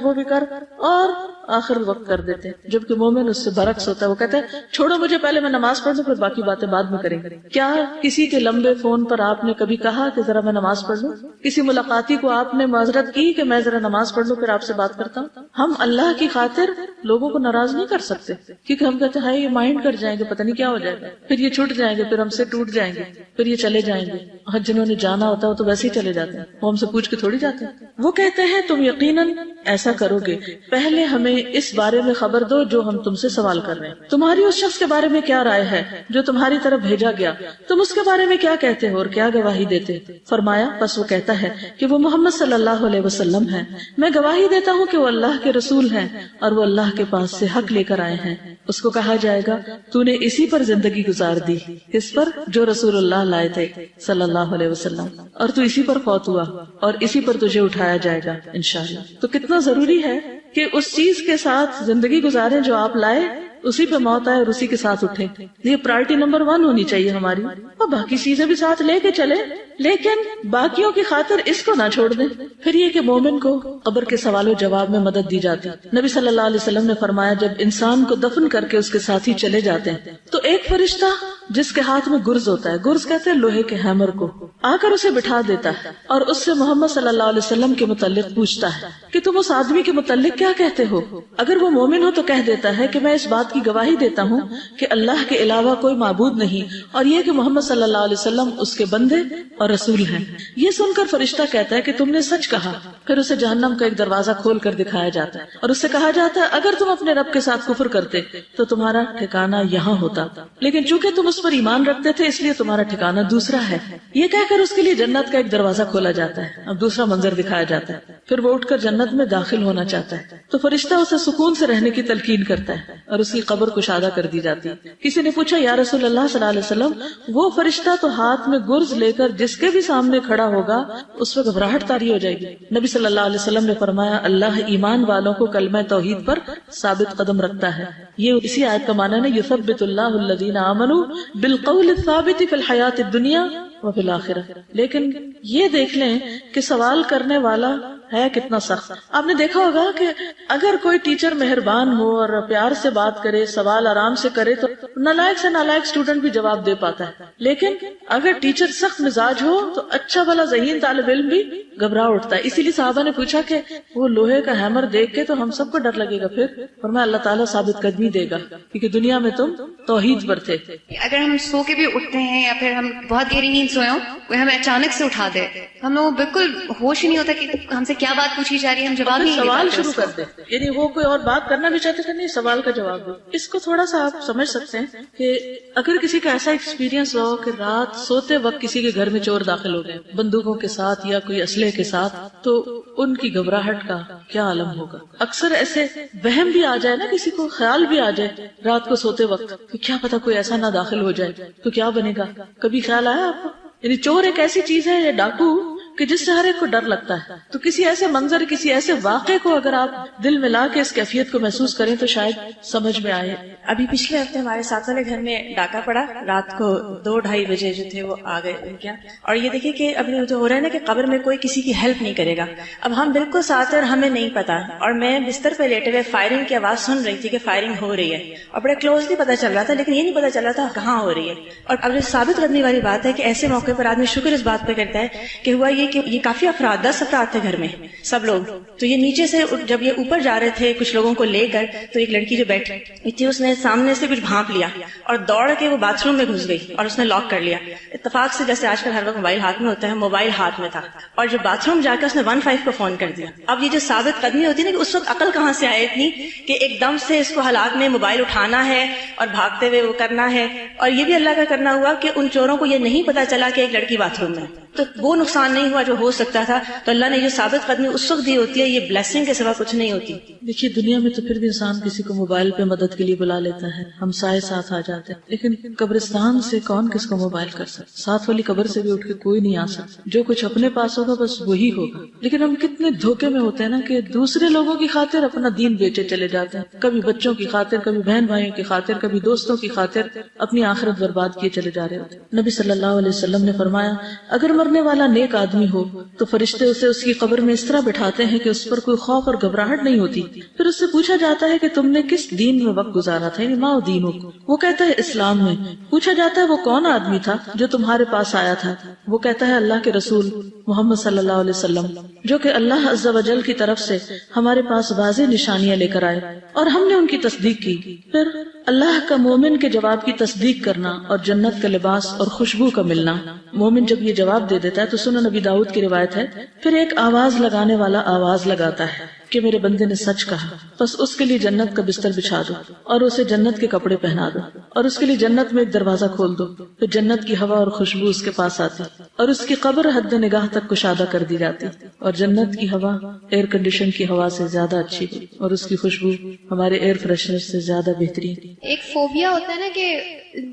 اور آخر وقت کر دیتے ہیں. جبکہ مومن اس سے برعکس ہوتا ہے, وہ کہتا ہے چھوڑو مجھے, پہلے میں نماز پڑھ لوں پھر باقی باتیں بعد میں کریں گے. کیا کسی کے لمبے فون پر آپ نے کبھی کہا کہ ذرا میں نماز پڑھ لوں؟ کسی ملاقاتی کو آپ نے معذرت کی کہ میں ذرا نماز پڑھ لوں پھر آپ سے بات کرتا ہوں؟ ہم اللہ کی خاطر لوگوں کو ناراض نہیں کر سکتے, کیونکہ ہم کہتے ہیں یہ مائنڈ کر جائیں گے, پتہ نہیں کیا ہو جائے گا, پھر یہ چھوٹ جائیں گے, پھر ہم سے ٹوٹ جائیں گے, پھر یہ چلے جائیں گے. اور جنہوں نے جانا ہوتا ہے وہ تو ویسے ہی چلے جاتے ہیں, وہ ہم سے پوچھ کے تھوڑی جاتے ہیں. وہ کہتے ہیں تم یقیناً ایسا کرو گے, پہلے ہمیں اس بارے میں خبر دو جو ہم تم سے سوال کر رہے ہیں. تمہاری اس شخص کے بارے میں کیا رائے ہے جو تمہاری طرف بھیجا گیا, تم اس کے بارے میں کیا کہتے ہو اور کیا گواہی دیتے؟ فرمایا پس وہ کہتا ہے کہ وہ محمد صلی اللہ علیہ وسلم ہے, میں گواہی دیتا ہوں کہ وہ اللہ کے رسول ہیں اور وہ اللہ کے پاس سے حق لے کر آئے ہیں. اس کو کہا جائے گا تو نے اسی پر زندگی گزار دی, اس پر جو رسول اللہ لائے تھے صلی اللہ علیہ وسلم, اور تو اسی پر فوت ہوا اور اسی پر تجھے اٹھایا جائے گا انشاءاللہ. تو کتنا ضروری ہے کہ اس چیز کے ساتھ زندگی گزاریں جو آپ لائے, اسی پہ موت آئے اور اسی کے ساتھ اٹھیں. یہ پرائرٹی نمبر 1 ہونی چاہیے ہماری, اور باقی چیزیں بھی ساتھ لے کے چلے, لیکن باقیوں کی خاطر اس کو نہ چھوڑ دیں. پھر یہ کہ مومن کو قبر کے سوال و جواب میں مدد دی جاتی. نبی صلی اللہ علیہ وسلم نے فرمایا جب انسان کو دفن کر کے اس کے ساتھی چلے جاتے ہیں تو ایک فرشتہ جس کے ہاتھ میں گرز ہوتا ہے, گرز کہتے ہیں لوہے کے ہیمر کو, آ کر اسے بٹھا دیتا ہے اور اس سے محمد صلی اللہ علیہ وسلم کے متعلق پوچھتا ہے کہ تم اس آدمی کے متعلق کیا کہتے ہو. اگر وہ مومن ہو تو کہہ دیتا ہے کہ میں اس بات کی گواہی دیتا ہوں کہ اللہ کے علاوہ کوئی معبود نہیں, اور یہ کہ محمد صلی اللہ علیہ وسلم اس کے بندے اور رسول ہیں. یہ سن کر فرشتہ کہتا ہے کہ تم نے سچ کہا. پھر اسے جہنم کا ایک دروازہ کھول کر دکھایا جاتا ہے اور اس سے کہا جاتا ہے اگر تم اپنے رب کے ساتھ کفر کرتے تو تمہارا ٹھکانہ یہاں ہوتا, لیکن چونکہ تم اس پر ایمان رکھتے تھے اس لیے تمہارا ٹھکانہ دوسرا ہے. یہ کہہ کر اس کے لیے جنت کا ایک دروازہ کھولا جاتا ہے, اب دوسرا منظر دکھایا جاتا ہے. پھر وہ اٹھ کر جنت میں داخل ہونا چاہتا ہے تو فرشتہ اسے سکون سے رہنے کی تلقین کرتا ہے اور اس کی قبر کشادہ کر دی جاتی ہے. کسی نے پوچھا یا رسول اللہ صلی اللہ علیہ وسلم وہ فرشتہ تو ہاتھ میں گرز لے کر جس کے بھی سامنے کھڑا ہوگا اس وقت گھبراہٹ طاری ہو جائے گی. نبی صلی اللہ علیہ وسلم نے فرمایا اللہ ایمان والوں کو کلمہ توحید پر ثابت قدم رکھتا ہے. یہ اسی آیت کا معنی ہے یثبت اللہ الذین آمنوا بالقول الثابت فی الحیات الدنیا وفی الآخرہ. لیکن یہ دیکھ لیں کہ سوال کرنے والا ہے کتنا سخت. آپ نے دیکھا ہوگا کہ اگر کوئی ٹیچر مہربان ہو اور پیار سے بات کرے, سوال آرام سے کرے تو نالائق سے نالائق اسٹوڈنٹ بھی جواب دے پاتا ہے. لیکن اگر ٹیچر سخت مزاج ہو تو اچھا بھلا ذہین طالب علم بھی گھبرا اٹھتا ہے. اسی لیے صحابہ نے پوچھا کہ وہ لوہے کا ہیمر دیکھ کے تو ہم سب کو ڈر لگے گا, پھر فرمایا اللہ تعالیٰ ثابت قدمی دے گا کیونکہ دنیا میں تم توحید پر تھے.
اگر ہم سو کے بھی اٹھتے ہیں یا پھر ہم بہت گہری نیند سوئے ہوں, وہ ہمیں اچانک سے اٹھا دے, ہم لوگ بالکل ہوش ہی نہیں ہوتا کہ ہم سے کیا بات پوچھی جا رہی ہے, ہم جواب نہیں
سوال شروع کر دیں. یعنی وہ کوئی اور بات کرنا بھی چاہتے تھے, نہیں سوال کا جواب دو. اس کو تھوڑا سا آپ سمجھ سکتے ہیں کہ اگر کسی کا ایسا ایکسپیرینس ہو کہ رات سوتے وقت کسی کے گھر میں چور داخل ہو گئے بندوقوں کے ساتھ یا کوئی اسلحے کے ساتھ, تو ان کی گھبراہٹ کا کیا عالم ہوگا. اکثر ایسے وہم بھی آ جائے نا, کسی کو خیال بھی آ جائے رات کو سوتے وقت کہ کیا پتا کوئی ایسا نہ داخل ہو جائے تو کیا بنے گا. کبھی خیال آیا آپ کو؟ یعنی چور ایک ایسی چیز ہے یا ڈاکو کہ جس سے ہر ایک کو ڈر لگتا ہے. تو کسی ایسے منظر, کسی ایسے واقعے کو اگر آپ دل میں لا کے اس کیفیت کو محسوس کریں تو شاید سمجھ میں آئے.
ابھی پچھلے ہفتے ہمارے ساتھ والے گھر میں ڈاکہ پڑا, رات کو 2-2:30 بجے جو تھے وہ آ گئے ان کے. اور یہ دیکھیں کہ ابھی جو ہو رہا ہے نا کہ قبر میں کوئی کسی کی ہیلپ نہیں کرے گا. اب ہم بالکل ساتھ اور ہمیں نہیں پتا, اور میں بستر پہ لیٹے ہوئے فائرنگ کی آواز سن رہی تھی کہ فائرنگ ہو رہی ہے, اور بڑے کلوزلی پتا چل رہا تھا, لیکن یہ نہیں پتا چل رہا تھا کہاں ہو رہی ہے. اور اب جو ثابت کرنے والی بات ہے کہ ایسے موقع پر آدمی شکر اس بات پہ کرتا ہے کہ ہوا یہ کہ یہ کافی 10 افراد تھے گھر میں سب لوگ. تو یہ نیچے سے جب یہ اوپر جا رہے تھے کچھ لوگوں کو لے کر, تو ایک لڑکی جو بیٹھی تھی اس نے سامنے سے کچھ بھانپ لیا اور دوڑ کے وہ باتھ روم میں گھس گئی اور اس نے لاک کر لیا. اتفاق سے جیسے آج کل ہر وقت موبائل ہاتھ میں ہوتا ہے, موبائل ہاتھ میں تھا, اور جو باتھ روم جا کے اس نے 15 کو فون کر دیا. اب یہ جو ثابت قدمی ہوتی ہے نا کہ اس وقت عقل کہاں سے آئے اتنی کہ ایک دم سے اس کو حالات میں موبائل اٹھانا ہے اور بھاگتے ہوئے وہ کرنا ہے. اور یہ بھی اللہ کا کرنا ہوا کہ ان چوروں کو یہ نہیں پتا چلا کہ ایک لڑکی باتھ روم میں, تو وہ نقصان نہیں ہوا ہوا جو ہو سکتا تھا، تو اللہ نے جو ثابت قدمی اس وقت دی ہوتی ہے، یہ بلیسنگ کے سوا کچھ نہیں ہوتی.
دیکھیے دنیا میں تو پھر بھی انسان کسی کو موبائل پہ مدد کے لیے بلا لیتا ہے، ہمسائے ساتھ آ جاتے ہیں، لیکن قبرستان سے کون کس کو موبائل کر سکتا؟ ساتھ والی قبر سے بھی اٹھ کے کوئی نہیں آ سکتا. جو کچھ اپنے پاس ہوگا بس وہی ہوگا. لیکن ہم کتنے دھوکے میں ہوتے ہیں نا کہ دوسرے لوگوں کی خاطر اپنا دین بیچے چلے جاتے ہیں، کبھی بچوں کی خاطر، کبھی بہن بھائیوں کی خاطر، کبھی دوستوں کی خاطر اپنی آخرت برباد کیے چلے جا رہے ہوتے ہیں. نبی صلی اللہ علیہ وسلم نے فرمایا اگر مرنے والا نیک آدمی ہو تو فرشتے اسے اس کی قبر میں اس طرح بٹھاتے ہیں کہ اس پر کوئی خوف اور گھبراہٹ نہیں ہوتی. پھر اس سے پوچھا جاتا ہے کہ تم نے کس دین میں وقت گزارا تھا، یعنی ما دینک. وہ کہتا ہے اسلام میں. پوچھا جاتا ہے وہ کون آدمی تھا جو تمہارے پاس آیا تھا؟ وہ کہتا ہے اللہ کے رسول محمد صلی اللہ علیہ وسلم، جو کہ اللہ عز و جل کی طرف سے ہمارے پاس واضح نشانیاں لے کر آئے اور ہم نے ان کی تصدیق کی. پھر اللہ کا مومن کے جواب کی تصدیق کرنا اور جنت کا لباس اور خوشبو کا ملنا. مومن جب یہ جواب دے دیتا ہے تو سنن نبی داؤد کی روایت ہے، پھر ایک آواز لگانے والا آواز لگاتا ہے کہ میرے بندے نے سچ کہا، بس اس کے لیے جنت کا بستر بچھا دو اور اسے جنت کے کپڑے پہنا دو اور اس کے لیے جنت میں ایک دروازہ کھول دو. پھر جنت کی ہوا اور خوشبو اس کے پاس آتی اور اس کی قبر حد نگاہ تک کشادہ کر دی جاتی اور جنت کی ہوا ایئر کنڈیشن کی ہوا سے زیادہ اچھی اور اس کی خوشبو ہمارے ایئر فریشنر سے زیادہ بہترین.
ایک فوبیا ہوتا ہے نا کہ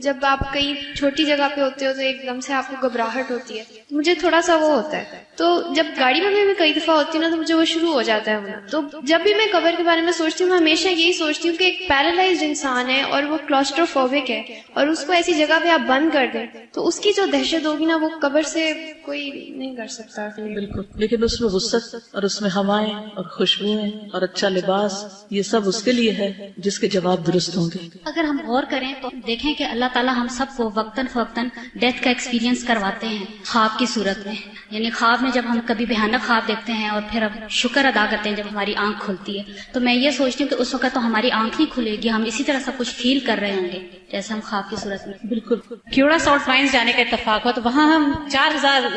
جب آپ کہیں چھوٹی جگہ پہ ہوتے ہو تو ایک دم سے آپ کو گھبراہٹ ہوتی ہے، مجھے تھوڑا سا وہ ہوتا ہے. تو جب گاڑی میں بھی کئی دفعہ ہوتی ہوں نا تو مجھے وہ شروع ہو جاتا ہے ہونا. تو جب بھی میں قبر کے بارے میں سوچتی ہوں میں ہمیشہ یہی سوچتی ہوں کہ ایک پیرالائزڈ انسان ہے اور وہ کلاسٹروفوبک ہے اور اس کو ایسی جگہ پہ آپ بند کر دیں تو اس کی جو دہشت ہوگی نا وہ قبر سے کوئی نہیں کر سکتا.
بالکل، لیکن اس میں وسعت اور اس میں ہوائیں اور خوشبوئیں اور اچھا لباس، یہ سب اس کے لیے ہے جس کے جواب درست ہوں گے.
اگر ہم غور کریں تو دیکھیں کہ اللہ تعالیٰ ہم سب کو وقتاً فوقتاً ڈیتھ کا ایکسپیرینس کرواتے ہیں خواب کی صورت میں. یعنی خواب میں جب ہم کبھی بھیانک خواب دیکھتے ہیں اور پھر ہم شکر ادا کرتے ہیں جب ہماری آنکھ کھلتی ہے، تو میں یہ سوچتی ہوں کہ اس وقت تو ہماری آنکھ نہیں کھلے گی، ہم اسی طرح سب کچھ فیل کر رہے ہوں گے جیسے ہم خواب کی صورت میں.
بالکل.
کیوڑا سالٹ مائنز جانے کا اتفاق ہوا تو وہاں ہم 4000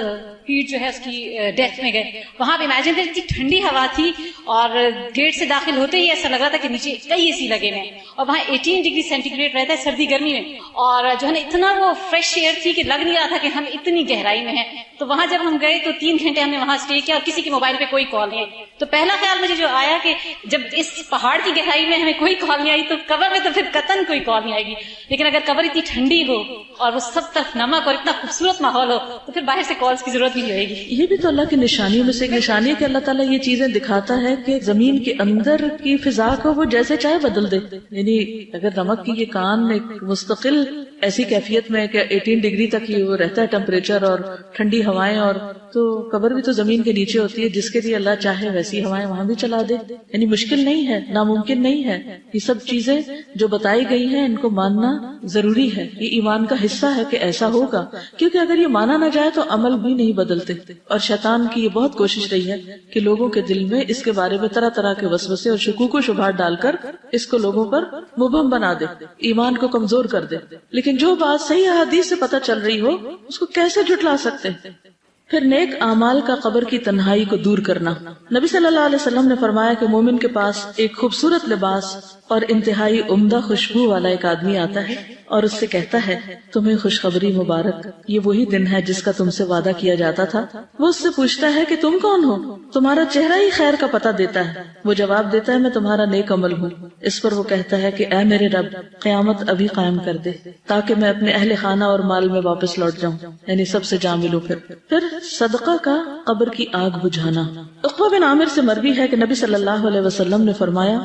فیٹ جو ہے اس کی ڈیپتھ میں گئے. وہاں پہ امیجن کریں اتنی ٹھنڈی ہوا تھی اور گیٹ سے داخل ہوتے ہی ایسا لگ رہا تھا کہ نیچے کئی اے سی لگے ہوئے اور وہاں 18 ڈگری سینٹی گریڈ رہتا ہے سردی گرمی میں، اور جو ہے نا اتنا وہ فریش ایئر تھی کہ لگ نہیں رہا تھا کہ ہم اتنی گہرائی میں ہیں. تو وہاں جب ہم گئے تو 3 گھنٹے ہم نے وہاں اسٹے کیا اور کسی کے موبائل پہ کوئی کال نہیں آئی. تو پہلا خیال مجھے جو آیا کہ جب اس پہاڑ کی گہرائی میں ہمیں کوئی کال نہیں آئی تو قبر میں تو پھر قطعاً کوئی کال نہیں آئے گی. لیکن اگر قبر اتنی ٹھنڈی ہو اور وہ سب طرف نمک اور اتنا خوبصورت ماحول ہو تو پھر باہر سے کالز کی ضرورت بھی نہیں ہوئے گی.
یہ بھی تو اللہ کی نشانیوں میں سے ایک نشانی ہے کہ اللہ تعالیٰ یہ چیزیں دکھاتا ہے کہ زمین کے اندر کی فضا کو وہ جیسے چاہے بدل دے. یعنی اگر نمک کی یہ کان ایک مستقل ایسی کیفیت میں کہ 18 ڈگری تک یہ وہ رہتا ہے ٹیمپریچر اور ٹھنڈی ہوائیں، اور تو قبر بھی تو زمین کے نیچے ہوتی ہے، جس کے لیے اللہ چاہے ویسی ہوائیں وہاں بھی چلا دے. یعنی مشکل نہیں ہے، ناممکن نہیں ہے. یہ سب چیزیں جو بتائی گئی ہیں ان کو ماننا ضروری ہے، یہ ایمان کا حصہ ہے کہ ایسا ہوگا، کیونکہ اگر یہ مانا نہ جائے تو عمل بھی نہیں بدلتے. اور شیطان کی یہ بہت کوشش رہی ہے کہ لوگوں کے دل میں اس کے بارے میں طرح طرح کے وسوسے اور شکوک و شبہات ڈال کر اس کو لوگوں پر مبہم بنا دے، ایمان کو کمزور کر دے. لیکن جو بات صحیح احادیث سے پتہ چل رہی ہو اس کو کیسے جھٹلا سکتے ہیں. پھر نیک اعمال کا قبر کی تنہائی کو دور کرنا. نبی صلی اللہ علیہ وسلم نے فرمایا کہ مومن کے پاس ایک خوبصورت لباس اور انتہائی عمدہ خوشبو والا ایک آدمی آتا ہے اور اس سے کہتا ہے تمہیں خوشخبری مبارک، یہ وہی دن ہے جس کا تم سے وعدہ کیا جاتا تھا. وہ اس سے پوچھتا ہے کہ تم کون ہو؟ تمہارا چہرہ ہی خیر کا پتہ دیتا ہے. وہ جواب دیتا ہے میں تمہارا نیک عمل ہوں. اس پر وہ کہتا ہے کہ اے میرے رب، قیامت ابھی قائم کر دے تاکہ میں اپنے اہل خانہ اور مال میں واپس لوٹ جاؤں، یعنی سب سے جا ملوں. پھر صدقہ کا قبر کی آگ بجھانا. عقبہ بن عامر سے مروی ہے کہ نبی صلی اللہ علیہ وسلم نے فرمایا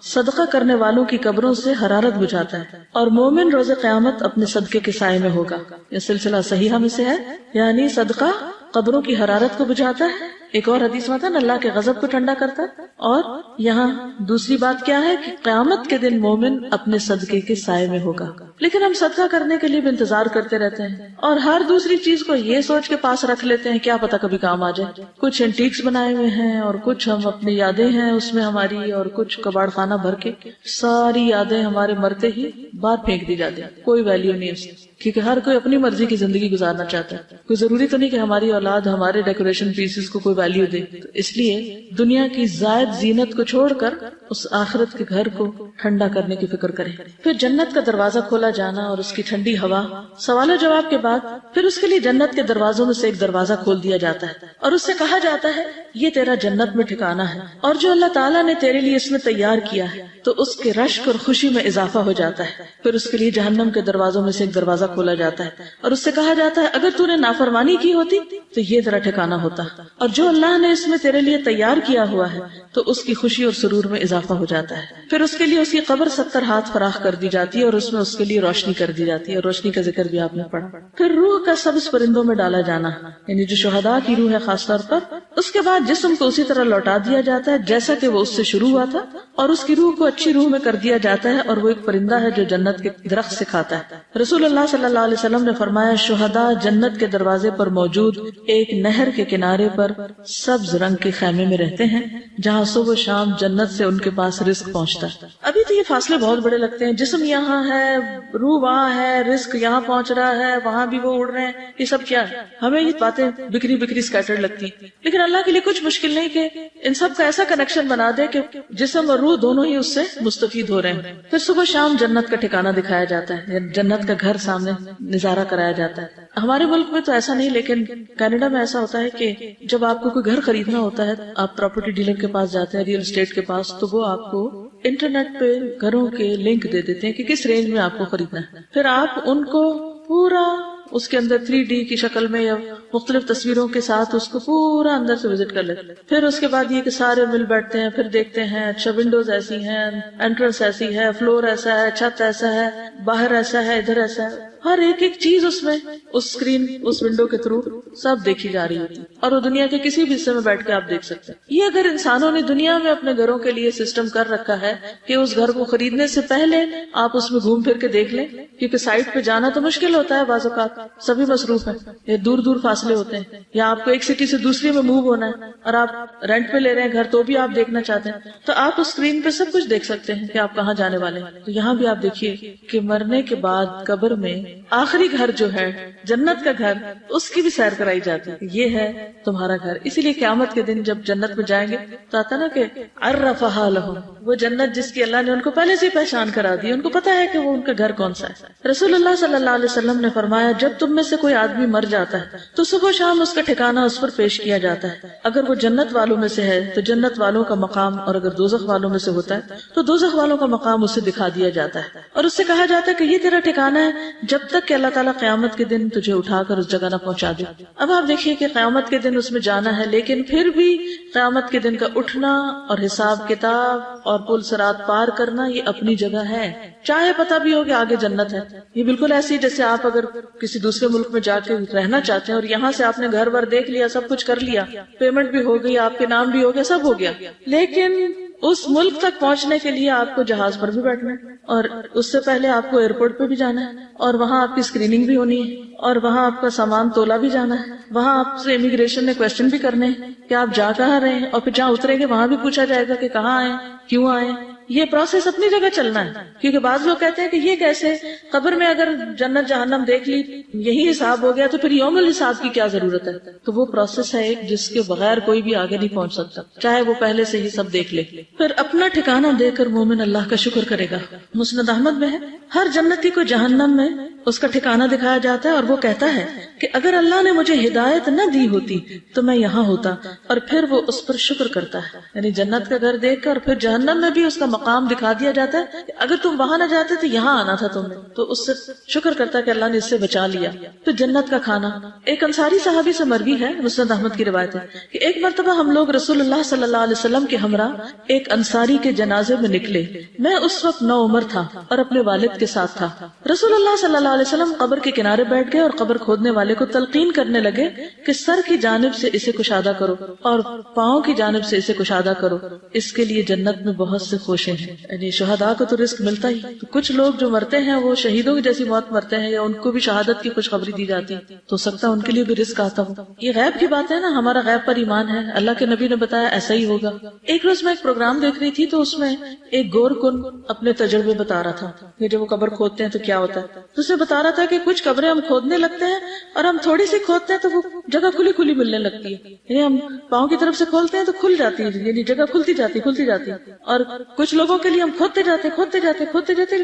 صدقہ کرنے والوں کی قبروں سے حرارت بجھاتا ہے اور مومن روز قیامت اپنے صدقے کے سائے میں ہوگا. یہ سلسلہ صحیحہ میں سے ہے، یعنی صدقہ قبروں کی حرارت کو بجھاتا ہے. ایک اور حدیث میں تھا نا اللہ کے غضب کو ٹھنڈا کرتا ہے. اور یہاں دوسری بات کیا ہے کہ قیامت کے دن مومن اپنے صدقے کے سائے میں ہوگا. لیکن ہم صدقہ کرنے کے لیے بھی انتظار کرتے رہتے ہیں اور ہر دوسری چیز کو یہ سوچ کے پاس رکھ لیتے ہیں کیا پتا کبھی کام آ جائے. کچھ اینٹیکس بنائے ہوئے ہیں اور کچھ ہم اپنی یادیں ہیں اس میں ہماری، اور کچھ کباڑ خانہ بھر کے ساری یادیں ہمارے مرتے ہی باہر پھینک دی جاتی ہیں، کوئی ویلیو نہیں اس کی. کیونکہ ہر کوئی اپنی مرضی کی زندگی گزارنا چاہتا ہے. کوئی ضروری تو نہیں کہ ہماری اولاد ہمارے ڈیکوریشن پیسز کو کوئی ویلیو دے. تو اس لیے دنیا کی زائد زینت کو چھوڑ کر اس آخرت کے گھر کو ٹھنڈا کرنے کی فکر کریں. پھر جنت کا دروازہ کھولا جانا اور اس کی ٹھنڈی ہوا. سوال و جواب کے بعد پھر اس کے لیے جنت کے دروازوں میں سے ایک دروازہ کھول دیا جاتا ہے اور اس سے کہا جاتا ہے یہ تیرا جنت میں ٹھکانا ہے اور جو اللہ تعالیٰ نے تیرے لیے اس میں تیار کیا ہے. تو اس کے رشک اور خوشی میں اضافہ ہو جاتا ہے. پھر اس کے لیے جہنم کے دروازوں میں سے ایک دروازہ کھولا جاتا ہے اور اس سے کہا جاتا ہے اگر تو نے نافرمانی کی ہوتی تو یہ تیرا ٹھکانا ہوتا اور جو اللہ نے اس میں تیرے لیے تیار کیا ہوا ہے تو اس کی خوشی اور سرور میں اضافہ ہو جاتا ہے. پھر اس کے لیے اس کی قبر 70 ہاتھ فراخ کر دی جاتی ہے اور اس میں اس کے لیے روشنی کر دی جاتی ہے اور روشنی کا ذکر بھی آپ نے پڑھا. پھر روح کا سبز پرندوں میں ڈالا جانا یعنی جو شہداء کی روح ہے خاص طور پر. اس کے بعد جسم کو اسی طرح لوٹا دیا جاتا ہے جیسا کہ وہ اس سے شروع ہوا تھا اور اس کی روح کو اچھی روح میں کر دیا جاتا ہے اور وہ ایک پرندہ ہے جو جنت کے درخت سے کھاتا ہے. رسول اللہ صلی اللہ علیہ وسلم نے فرمایا شہداء جنت کے دروازے پر موجود ایک نہر کے کنارے پر سبز رنگ کے خیمے میں رہتے ہیں جہاں صبح شام جنت سے ان کے پاس رزق پہنچتا ہے. ابھی تو یہ فاصلے بہت بڑے لگتے ہیں. جسم یہاں ہے، روح وہاں ہے، رزق یہاں پہنچ رہا ہے، وہاں بھی وہ اڑ رہے ہیں. یہ سب کیا ہے؟ ہمیں یہ باتیں بکھری بکھری اسکیٹرڈ لگتی ہیں لیکن اللہ کے لیے کچھ مشکل نہیں کہ ان سب کا ایسا کنیکشن بنا دے کہ جسم اور روح دونوں ہی اس سے مستفید ہو رہے ہیں. پھر صبح شام جنت کا ٹھکانہ دکھایا جاتا ہے، جنت کا گھر سامنے نظارہ کرایا جاتا ہے. ہمارے ملک میں تو ایسا نہیں لیکن کینیڈا میں ایسا ہوتا ہے کہ جب آپ کو کوئی گھر خریدنا ہوتا ہے آپ پراپرٹی ڈیلر کے پاس جاتے ہیں، ریئل اسٹیٹ کے پاس، تو وہ آپ کو انٹرنیٹ پہ گھروں کے لنک دے دیتے ہیں کہ کس رینج میں آپ کو خریدنا ہے. پھر آپ ان کو پورا اس کے اندر 3D کی شکل میں یا مختلف تصویروں کے ساتھ اس کو پورا اندر سے وزٹ کر لیتے. پھر اس کے بعد یہ کہ سارے مل بیٹھتے ہیں، پھر دیکھتے ہیں اچھا ونڈوز ایسی ہیں، انٹرنس ایسی ہے، فلور ایسا ہے، چھت ایسا ہے، باہر ایسا ہے، ادھر ایسا ہے. ہر ایک چیز اس میں اس اسکرین اس ونڈو کے تھرو سب دیکھی جا رہی ہوتی اور وہ دنیا کے کسی بھی حصے میں بیٹھ کے آپ دیکھ سکتے ہیں. یہ اگر انسانوں نے دنیا میں اپنے گھروں کے لیے سسٹم کر رکھا ہے کہ اس گھر کو خریدنے سے پہلے آپ اس میں گھوم پھر کے دیکھ لیں، کیونکہ سائٹ پہ جانا تو مشکل ہوتا ہے، بعض اوقات سبھی مصروف ہیں یا دور دور فاصلے ہوتے ہیں یا آپ کو ایک سٹی سے دوسری میں موو ہونا ہے اور آپ رینٹ پہ لے رہے ہیں گھر تو بھی آپ دیکھنا چاہتے ہیں تو آپ اس اسکرین پہ سب کچھ دیکھ سکتے ہیں کہ آپ کہاں جانے والے ہیں. تو یہاں بھی آپ دیکھیے کہ مرنے کے بعد قبر میں آخری گھر جو ہے جنت کا گھر اس کی بھی سیر کرائی جاتی ہے. یہ ہے تمہارا گھر. اسی لیے قیامت کے دن جب جنت میں جائیں گے تو آتا نا کہ عرفہا لہم، وہ جنت جس کی اللہ نے ان کو پہلے سے پہچان کرا دی، ان کو پتا ہے کہ وہ ان کا گھر کون سا ہے. رسول اللہ صلی اللہ علیہ وسلم نے فرمایا جب تم میں سے کوئی آدمی مر جاتا ہے تو صبح شام اس کا ٹھکانہ اس پر پیش کیا جاتا ہے. اگر وہ جنت والوں میں سے ہے تو جنت والوں کا مقام، اور اگر دوزخ والوں میں سے ہوتا ہے تو دوزخ والوں کا مقام اسے دکھا دیا جاتا ہے اور اس سے کہا جاتا ہے کہ یہ تیرا ٹھکانہ ہے جب تک کہ اللہ تعالیٰ قیامت کے دن تجھے اٹھا کر اس جگہ نہ پہنچا دے. اب آپ دیکھیے کہ قیامت کے دن اس میں جانا ہے لیکن پھر بھی قیامت کے دن کا اٹھنا اور حساب کتاب اور پل صراط پار کرنا یہ اپنی جگہ ہے، چاہے پتہ بھی ہو کہ آگے جنت ہے. یہ بالکل ایسی جیسے آپ اگر کسی دوسرے ملک میں جا کے رہنا چاہتے ہیں اور یہاں سے آپ نے گھر ور دیکھ لیا، سب کچھ کر لیا، پیمنٹ بھی ہو گئی، آپ کے نام بھی ہو گیا، سب ہو گیا، لیکن اس ملک تک پہنچنے کے لیے آپ کو جہاز پر بھی بیٹھنا ہے اور اس سے پہلے آپ کو ایئرپورٹ پہ بھی جانا ہے اور وہاں آپ کی اسکریننگ بھی ہونی ہے اور وہاں آپ کا سامان تولا بھی جانا ہے، وہاں آپ سے امیگریشن نے کوشچن بھی کرنے ہیں کہ آپ جا کہاں رہے ہیں اور پھر جہاں اتریں گے وہاں بھی پوچھا جائے گا کہ کہاں آئے، کیوں آئے. یہ پروسیس اپنی جگہ چلنا ہے کیونکہ بعض لوگ کہتے ہیں کہ یہ کیسے، قبر میں اگر جنت جہنم دیکھ لی یہی حساب ہو گیا تو پھر یوم الحساب کی کیا ضرورت ہے. تو وہ پروسیس ہے ایک جس کے بغیر کوئی بھی آگے نہیں پہنچ سکتا چاہے وہ پہلے سے ہی سب دیکھ لے. پھر اپنا ٹھکانہ دے کر مومن اللہ کا شکر کرے گا. مسند احمد میں ہے ہر جنتی کو جہنم میں اس کا ٹھکانہ دکھایا جاتا ہے اور وہ کہتا ہے کہ اگر اللہ نے مجھے ہدایت نہ دی ہوتی تو میں یہاں ہوتا، اور پھر وہ اس پر شکر کرتا ہے. یعنی جنت کا گھر دیکھ کر اور پھر جہنم میں بھی اس کا مقام دکھا دیا جاتا ہے کہ اگر تم وہاں نہ جاتے تو یہاں آنا تھا تم نے، تو اس سے شکر کرتا ہے کہ اللہ نے اس سے بچا لیا. پھر جنت کا کھانا ایک انصاری صحابی سے مروی ہے، مسند احمد کی روایت ہے کہ ایک مرتبہ ہم لوگ رسول اللہ صلی اللہ علیہ وسلم کے ہمراہ ایک انصاری کے جنازے میں نکلے. میں اس وقت نوعمر تھا اور اپنے والد کے ساتھ تھا. رسول اللہ صلی اللہ علیہ وسلم قبر کے کنارے بیٹھ گئے اور قبر کھودنے والے کو تلقین کرنے لگے کہ سر کی جانب سے اسے کشادہ کرو اور پاؤں کی جانب سے اسے کشادہ کرو، اس کے لیے جنت میں بہت سے خوشیں ہیں. یعنی شہداء کو تو رزق ملتا ہی، تو کچھ لوگ جو مرتے ہیں وہ شہیدوں کی جیسی موت مرتے ہیں یا ان کو بھی شہادت کی خوشخبری دی جاتی تو سکتا ان کے لیے بھی رزق آتا ہو. یہ غیب کی بات ہے نا، ہمارا غیب پر ایمان ہے، اللہ کے نبی نے بتایا ایسا ہی ہوگا. ایک روز میں ایک پروگرام دیکھ رہی تھی تو اس میں ایک گور کن اپنے تجربے بتا رہا تھا کہ جب وہ قبر کھودتے ہیں تو کیا ہوتا ہے. تو اس نے بتا رہا تھا کہ کچھ قبریں ہم کھودنے لگتے ہیں اور ہم تھوڑی سی کھودتے ہیں تو وہ جگہ کھلی کھلی ملنے لگتی ہے، یعنی ہم پاؤں کی طرف سے کھولتے ہیں تو کھل جاتی ہے، یعنی جگہ کھلتی جاتی اور کچھ لوگوں کے لیے ہم کھودتے جاتے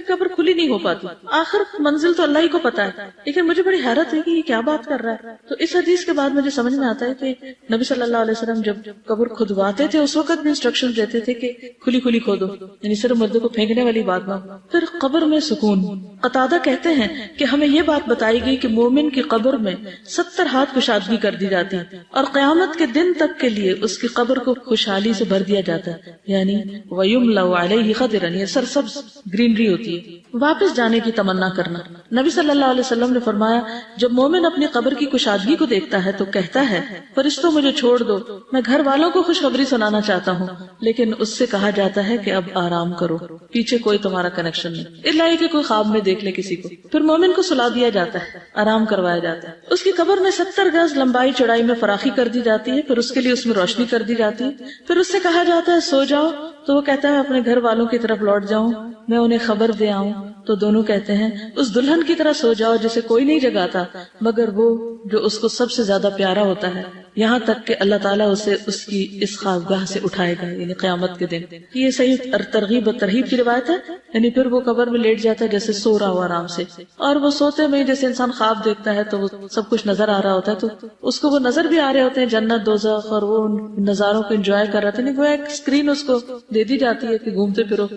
قبر کھلی نہیں ہو پاتی. آخر منزل تو اللہ ہی کو پتا ہے، لیکن مجھے بڑی حیرت ہے کہ یہ کیا بات کر رہا ہے. تو اس حدیث کے بعد مجھے سمجھ میں آتا ہے کہ نبی صلی اللہ علیہ وسلم جب قبر کھدواتے تھے اس وقت بھی انسٹرکشن دیتے تھے کہ کھلی کھلی کھودو، یعنی صرف مردے کو پھینکنے والی بات نہ. پھر قبر میں سکون. قتادہ کہتے ہیں کہ ہمیں یہ بات بتائی گئی کہ مومن کی قبر میں 70 ہاتھ کشادگی کر دی جاتی ہے اور قیامت کے دن تک کے لیے اس کی قبر کو خوشحالی سے بھر دیا جاتا ہے، یعنی وَيُمْلَوْ عَلَيْهِ خَضِرًا، یہ سرسبز گرینری ہوتی ہے. واپس جانے کی تمنا کرنا. نبی صلی اللہ علیہ وسلم نے فرمایا جب مومن اپنی قبر کی کشادگی کو دیکھتا ہے تو کہتا ہے فرشتوں مجھے چھوڑ دو، میں گھر والوں کو خوشخبری سنانا چاہتا ہوں. لیکن اس سے کہا جاتا ہے کہ اب آرام کرو، پیچھے کوئی تمہارا کنیکشن نہیں، الا یہ کہ کوئی خواب میں دیکھ لے کسی کو. پھر مومن کو سلا دیا جاتا ہے، آرام کروایا جاتا ہے. اس کی قبر میں 70 گز لمبائی چوڑائی میں فراخی کر دی جاتی ہے، پھر اس کے لیے اس میں روشنی کر دی جاتی ہے. پھر اس سے کہا جاتا ہے سو جاؤ، تو وہ کہتا ہے اپنے گھر والوں کی طرف لوٹ جاؤں، میں انہیں خبر دے آؤں. تو دونوں کہتے ہیں اس دلہن کی طرح سو جاؤ جسے کوئی نہیں جگاتا مگر وہ جو اس کو سب سے زیادہ پیارا ہوتا ہے، یہاں تک کہ اللہ تعالیٰ اسے اس کی اس خوابگاہ سے اٹھائے گا، یعنی قیامت کے دن. یہ صحیح ترغیب و ترہیب کی روایت ہے. یعنی پھر وہ قبر میں لیٹ جاتا ہے جیسے سو رہا ہو آرام سے، اور وہ سوتے میں جیسے انسان خواب دیکھتا ہے تو وہ سب کچھ نظر آ رہا ہوتا ہے، تو اس کو وہ نظر بھی آ رہے ہوتے ہیں جنت دوزخ، اور وہ ان نظاروں کو انجوائے کر رہا تھا. وہ ایک اسکرین اس کو دے دی جاتی ہے کہ گھومتے پھرو،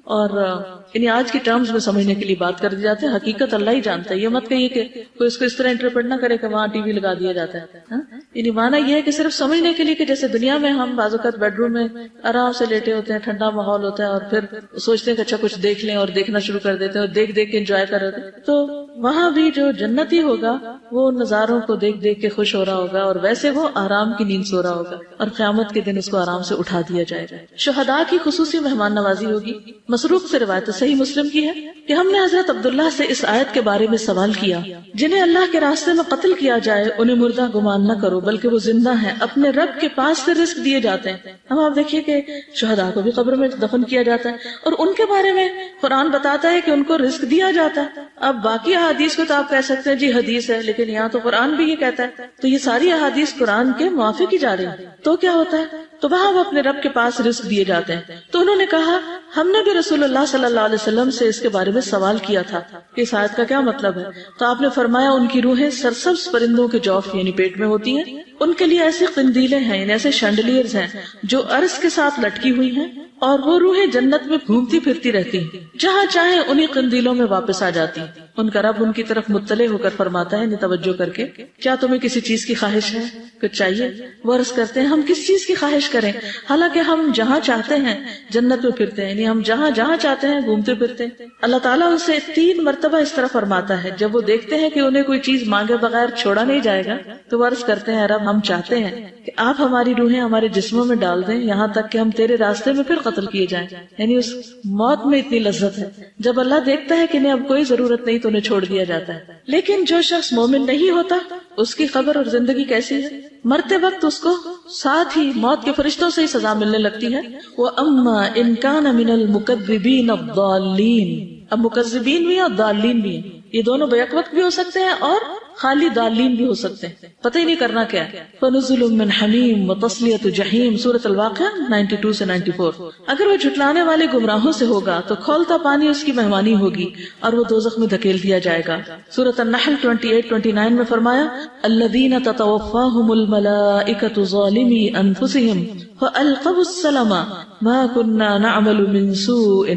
اور یعنی آج کی ٹرمز میں سمجھنے کے لیے بات کر دی جاتی ہے. حقیقت اللہ ہی جانتا ہے. یہ مت کہیے کہ کوئی اس کو اس طرح انٹرپریٹ نہ کرے کہ وہاں ٹی وی لگا دیا جاتا ہے. یعنی معنی یہ ہے کہ صرف سمجھنے کے لیے کہ جیسے دنیا میں ہم بعض اوقات بیڈ روم میں آرام سے لیٹے ہوتے ہیں، ٹھنڈا ماحول ہوتا ہے، اور پھر سوچتے ہیں کہ اچھا کچھ دیکھ لیں، اور دیکھنا شروع کر دیتے ہیں اور دیکھ دیکھ کے انجوائے کر رہے ہیں. تو وہاں بھی جو جنتی ہوگا وہ نظاروں کو دیکھ دیکھ کے خوش ہو رہا ہوگا، اور ویسے وہ آرام کی نیند سو رہا ہوگا، اور قیامت کے دن اس کو آرام سے اٹھا دیا جائے گا. شہداء کی خصوصی مہمان نوازی ہوگی. مسروق سے روایت صحیح مسلم کی ہے کہ ہم نے حضرت عبداللہ سے اس آیت کے بارے میں سوال کیا، جنہیں اللہ کے راستے میں قتل کیا جائے انہیں مردہ گمان نہ کرو بلکہ وہ زندہ ہیں، اپنے رب کے پاس سے رزق دیے جاتے ہیں. ہم آپ دیکھیے کہ شہداء کو بھی قبر میں دفن کیا جاتا ہے، اور ان کے بارے میں قرآن بتاتا ہے کہ ان کو رزق دیا جاتا ہے. اب باقی احادیث کو تو آپ کہہ سکتے ہیں جی حدیث ہے، لیکن یہاں تو قرآن بھی یہ کہتا ہے، تو یہ ساری احادیث قرآن کے موافق ہی جا رہی ہیں. تو کیا ہوتا ہے؟ تو وہاں وہ اپنے رب کے پاس رزق دیے جاتے ہیں. تو انہوں نے کہا ہم نے بھی رسول اللہ صلی اللہ علیہ وسلم سے اس کے بارے میں سوال کیا تھا کہ اس آیت کا کیا مطلب ہے. تو آپ نے فرمایا ان کی روحیں سرسبز پرندوں کے جوف یعنی پیٹ میں ہوتی ہیں. ان کے لیے ایسی قندیلیں ہیں، یعنی ایسے شینڈلیئرز ہیں جو عرش کے ساتھ لٹکی ہوئی ہیں، اور وہ روحیں جنت میں گھومتی پھرتی رہتی ہیں، جہاں چاہیں انہی قندیلوں میں واپس آ جاتی ہیں. ان کا رب ان کی طرف مطلع ہو کر فرماتا ہے توجہ کر کے، کیا تمہیں کسی چیز کی خواہش ہے، کچھ چاہیے؟ وہ عرض کرتے ہیں ہم کس چیز کی خواہش کریں، حالانکہ ہم جہاں چاہتے ہیں جنت میں پھرتے ہیں، یعنی ہم جہاں جہاں چاہتے ہیں گھومتے پھرتے ہیں. اللہ تعالیٰ ان سے 3 مرتبہ اس طرح فرماتا ہے. جب وہ دیکھتے ہیں کہ انہیں کوئی چیز مانگے بغیر چھوڑا نہیں جائے گا تو وہ عرض کرتے ہیں رب ہم چاہتے ہیں کہ آپ ہماری روحیں ہمارے جسموں میں ڈال دیں یہاں تک کہ ہم تیرے راستے میں پھر قتل کیے جائیں. یعنی اس موت میں اتنی لذت ہے. جب اللہ دیکھتا ہے کہ انہیں اب کوئی ضرورت نہیں تو انہیں چھوڑ دیا جاتا ہے. لیکن جو شخص مومن نہیں ہوتا اس کی قبر اور زندگی کیسی ہے؟ مرتے وقت اس کو ساتھ ہی موت کے فرشتوں سے ہی سزا ملنے لگتی ہے. وَأَمَّا إِن كَانَ مِنَ الْمُكَذِّبِينَ الضَّالِّينَ. اب مکذبین بھی ہیں اور ضالین بھی ہیں. یہ دونوں بیک وقت بھی ہو سکتے ہیں اور خالی ضالین بھی ہو سکتے ہیں، پتہ ہی نہیں کرنا کیا ہے. فَنُزُلٌ مِّنْ حَمِيمٍ وَتَصْلِيَةُ جَحِيمٍ سورۃ الواقعہ 92 سے 94. اگر وہ جھٹلانے والے گمراہوں سے ہوگا تو کھولتا پانی اس کی مہمانی ہوگی اور وہ دوزخ میں دھکیل دیا جائے گا. سورۃ النحل 28-29 میں فرمایا الَّذِينَ تَتَوَفَّاهُمُ الْمَلَائِكَةُ ظَالِمِي أَنفُسِهِمْ فَأَلْقَوْا السَّلَامَ مَا كُنَّا نَعْمَلُ مِن سُوءٍ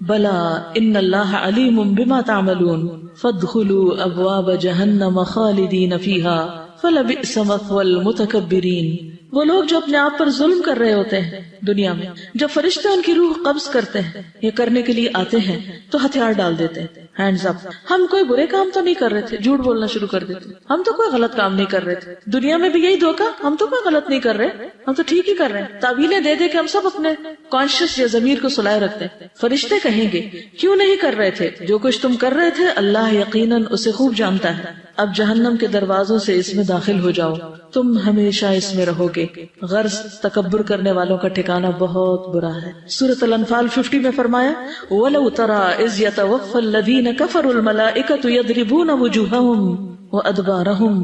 بَلَىٰ إِنَّ اللَّهَ عَلِيمٌ بِمَا تَعْمَلُونَ فَادْخُلُوا أَبْوَابَ جَهَنَّمَ خَالِدِينَ فِيهَا فَلَبِئْسَ مَثْوَى الْمُتَكَبِّرِينَ. وہ لوگ جو اپنے آپ پر ظلم کر رہے ہوتے ہیں دنیا میں، جب فرشتے ان کی روح قبض کرتے ہیں یا کرنے کے لیے آتے ہیں تو ہتھیار ڈال دیتے ہیں، ہینڈز اپ. ہم کوئی برے کام تو نہیں کر رہے تھے، جھوٹ بولنا شروع کر دیتے، ہم تو کوئی غلط کام نہیں کر رہے تھے. دنیا میں بھی یہی دھوکہ، ہم تو کوئی غلط نہیں کر رہے، ہم تو ٹھیک ہی کر رہے ہیں. تعویلیں دے دے کے ہم سب اپنے کانشیس یا ضمیر کو سلائے رکھتے ہیں. فرشتے کہیں گے کیوں نہیں کر رہے تھے؟ جو کچھ تم کر رہے تھے اللہ یقیناً اسے خوب جانتا ہے. اب جہنم کے دروازوں سے اس میں داخل ہو جاؤ، تم ہمیشہ اس میں رہو گے، غرض تکبر کرنے والوں کا ٹھکانہ بہت برا ہے۔ سورۃ الانفال 50 میں فرمایا وَلَوْ تَرَىٰ إِذْ يَتَوَفَّى الَّذِينَ كَفَرُوا الْمَلَائِكَةُ يَضْرِبُونَ وُجُوهَهُمْ وَأَدْبَارَهُمْ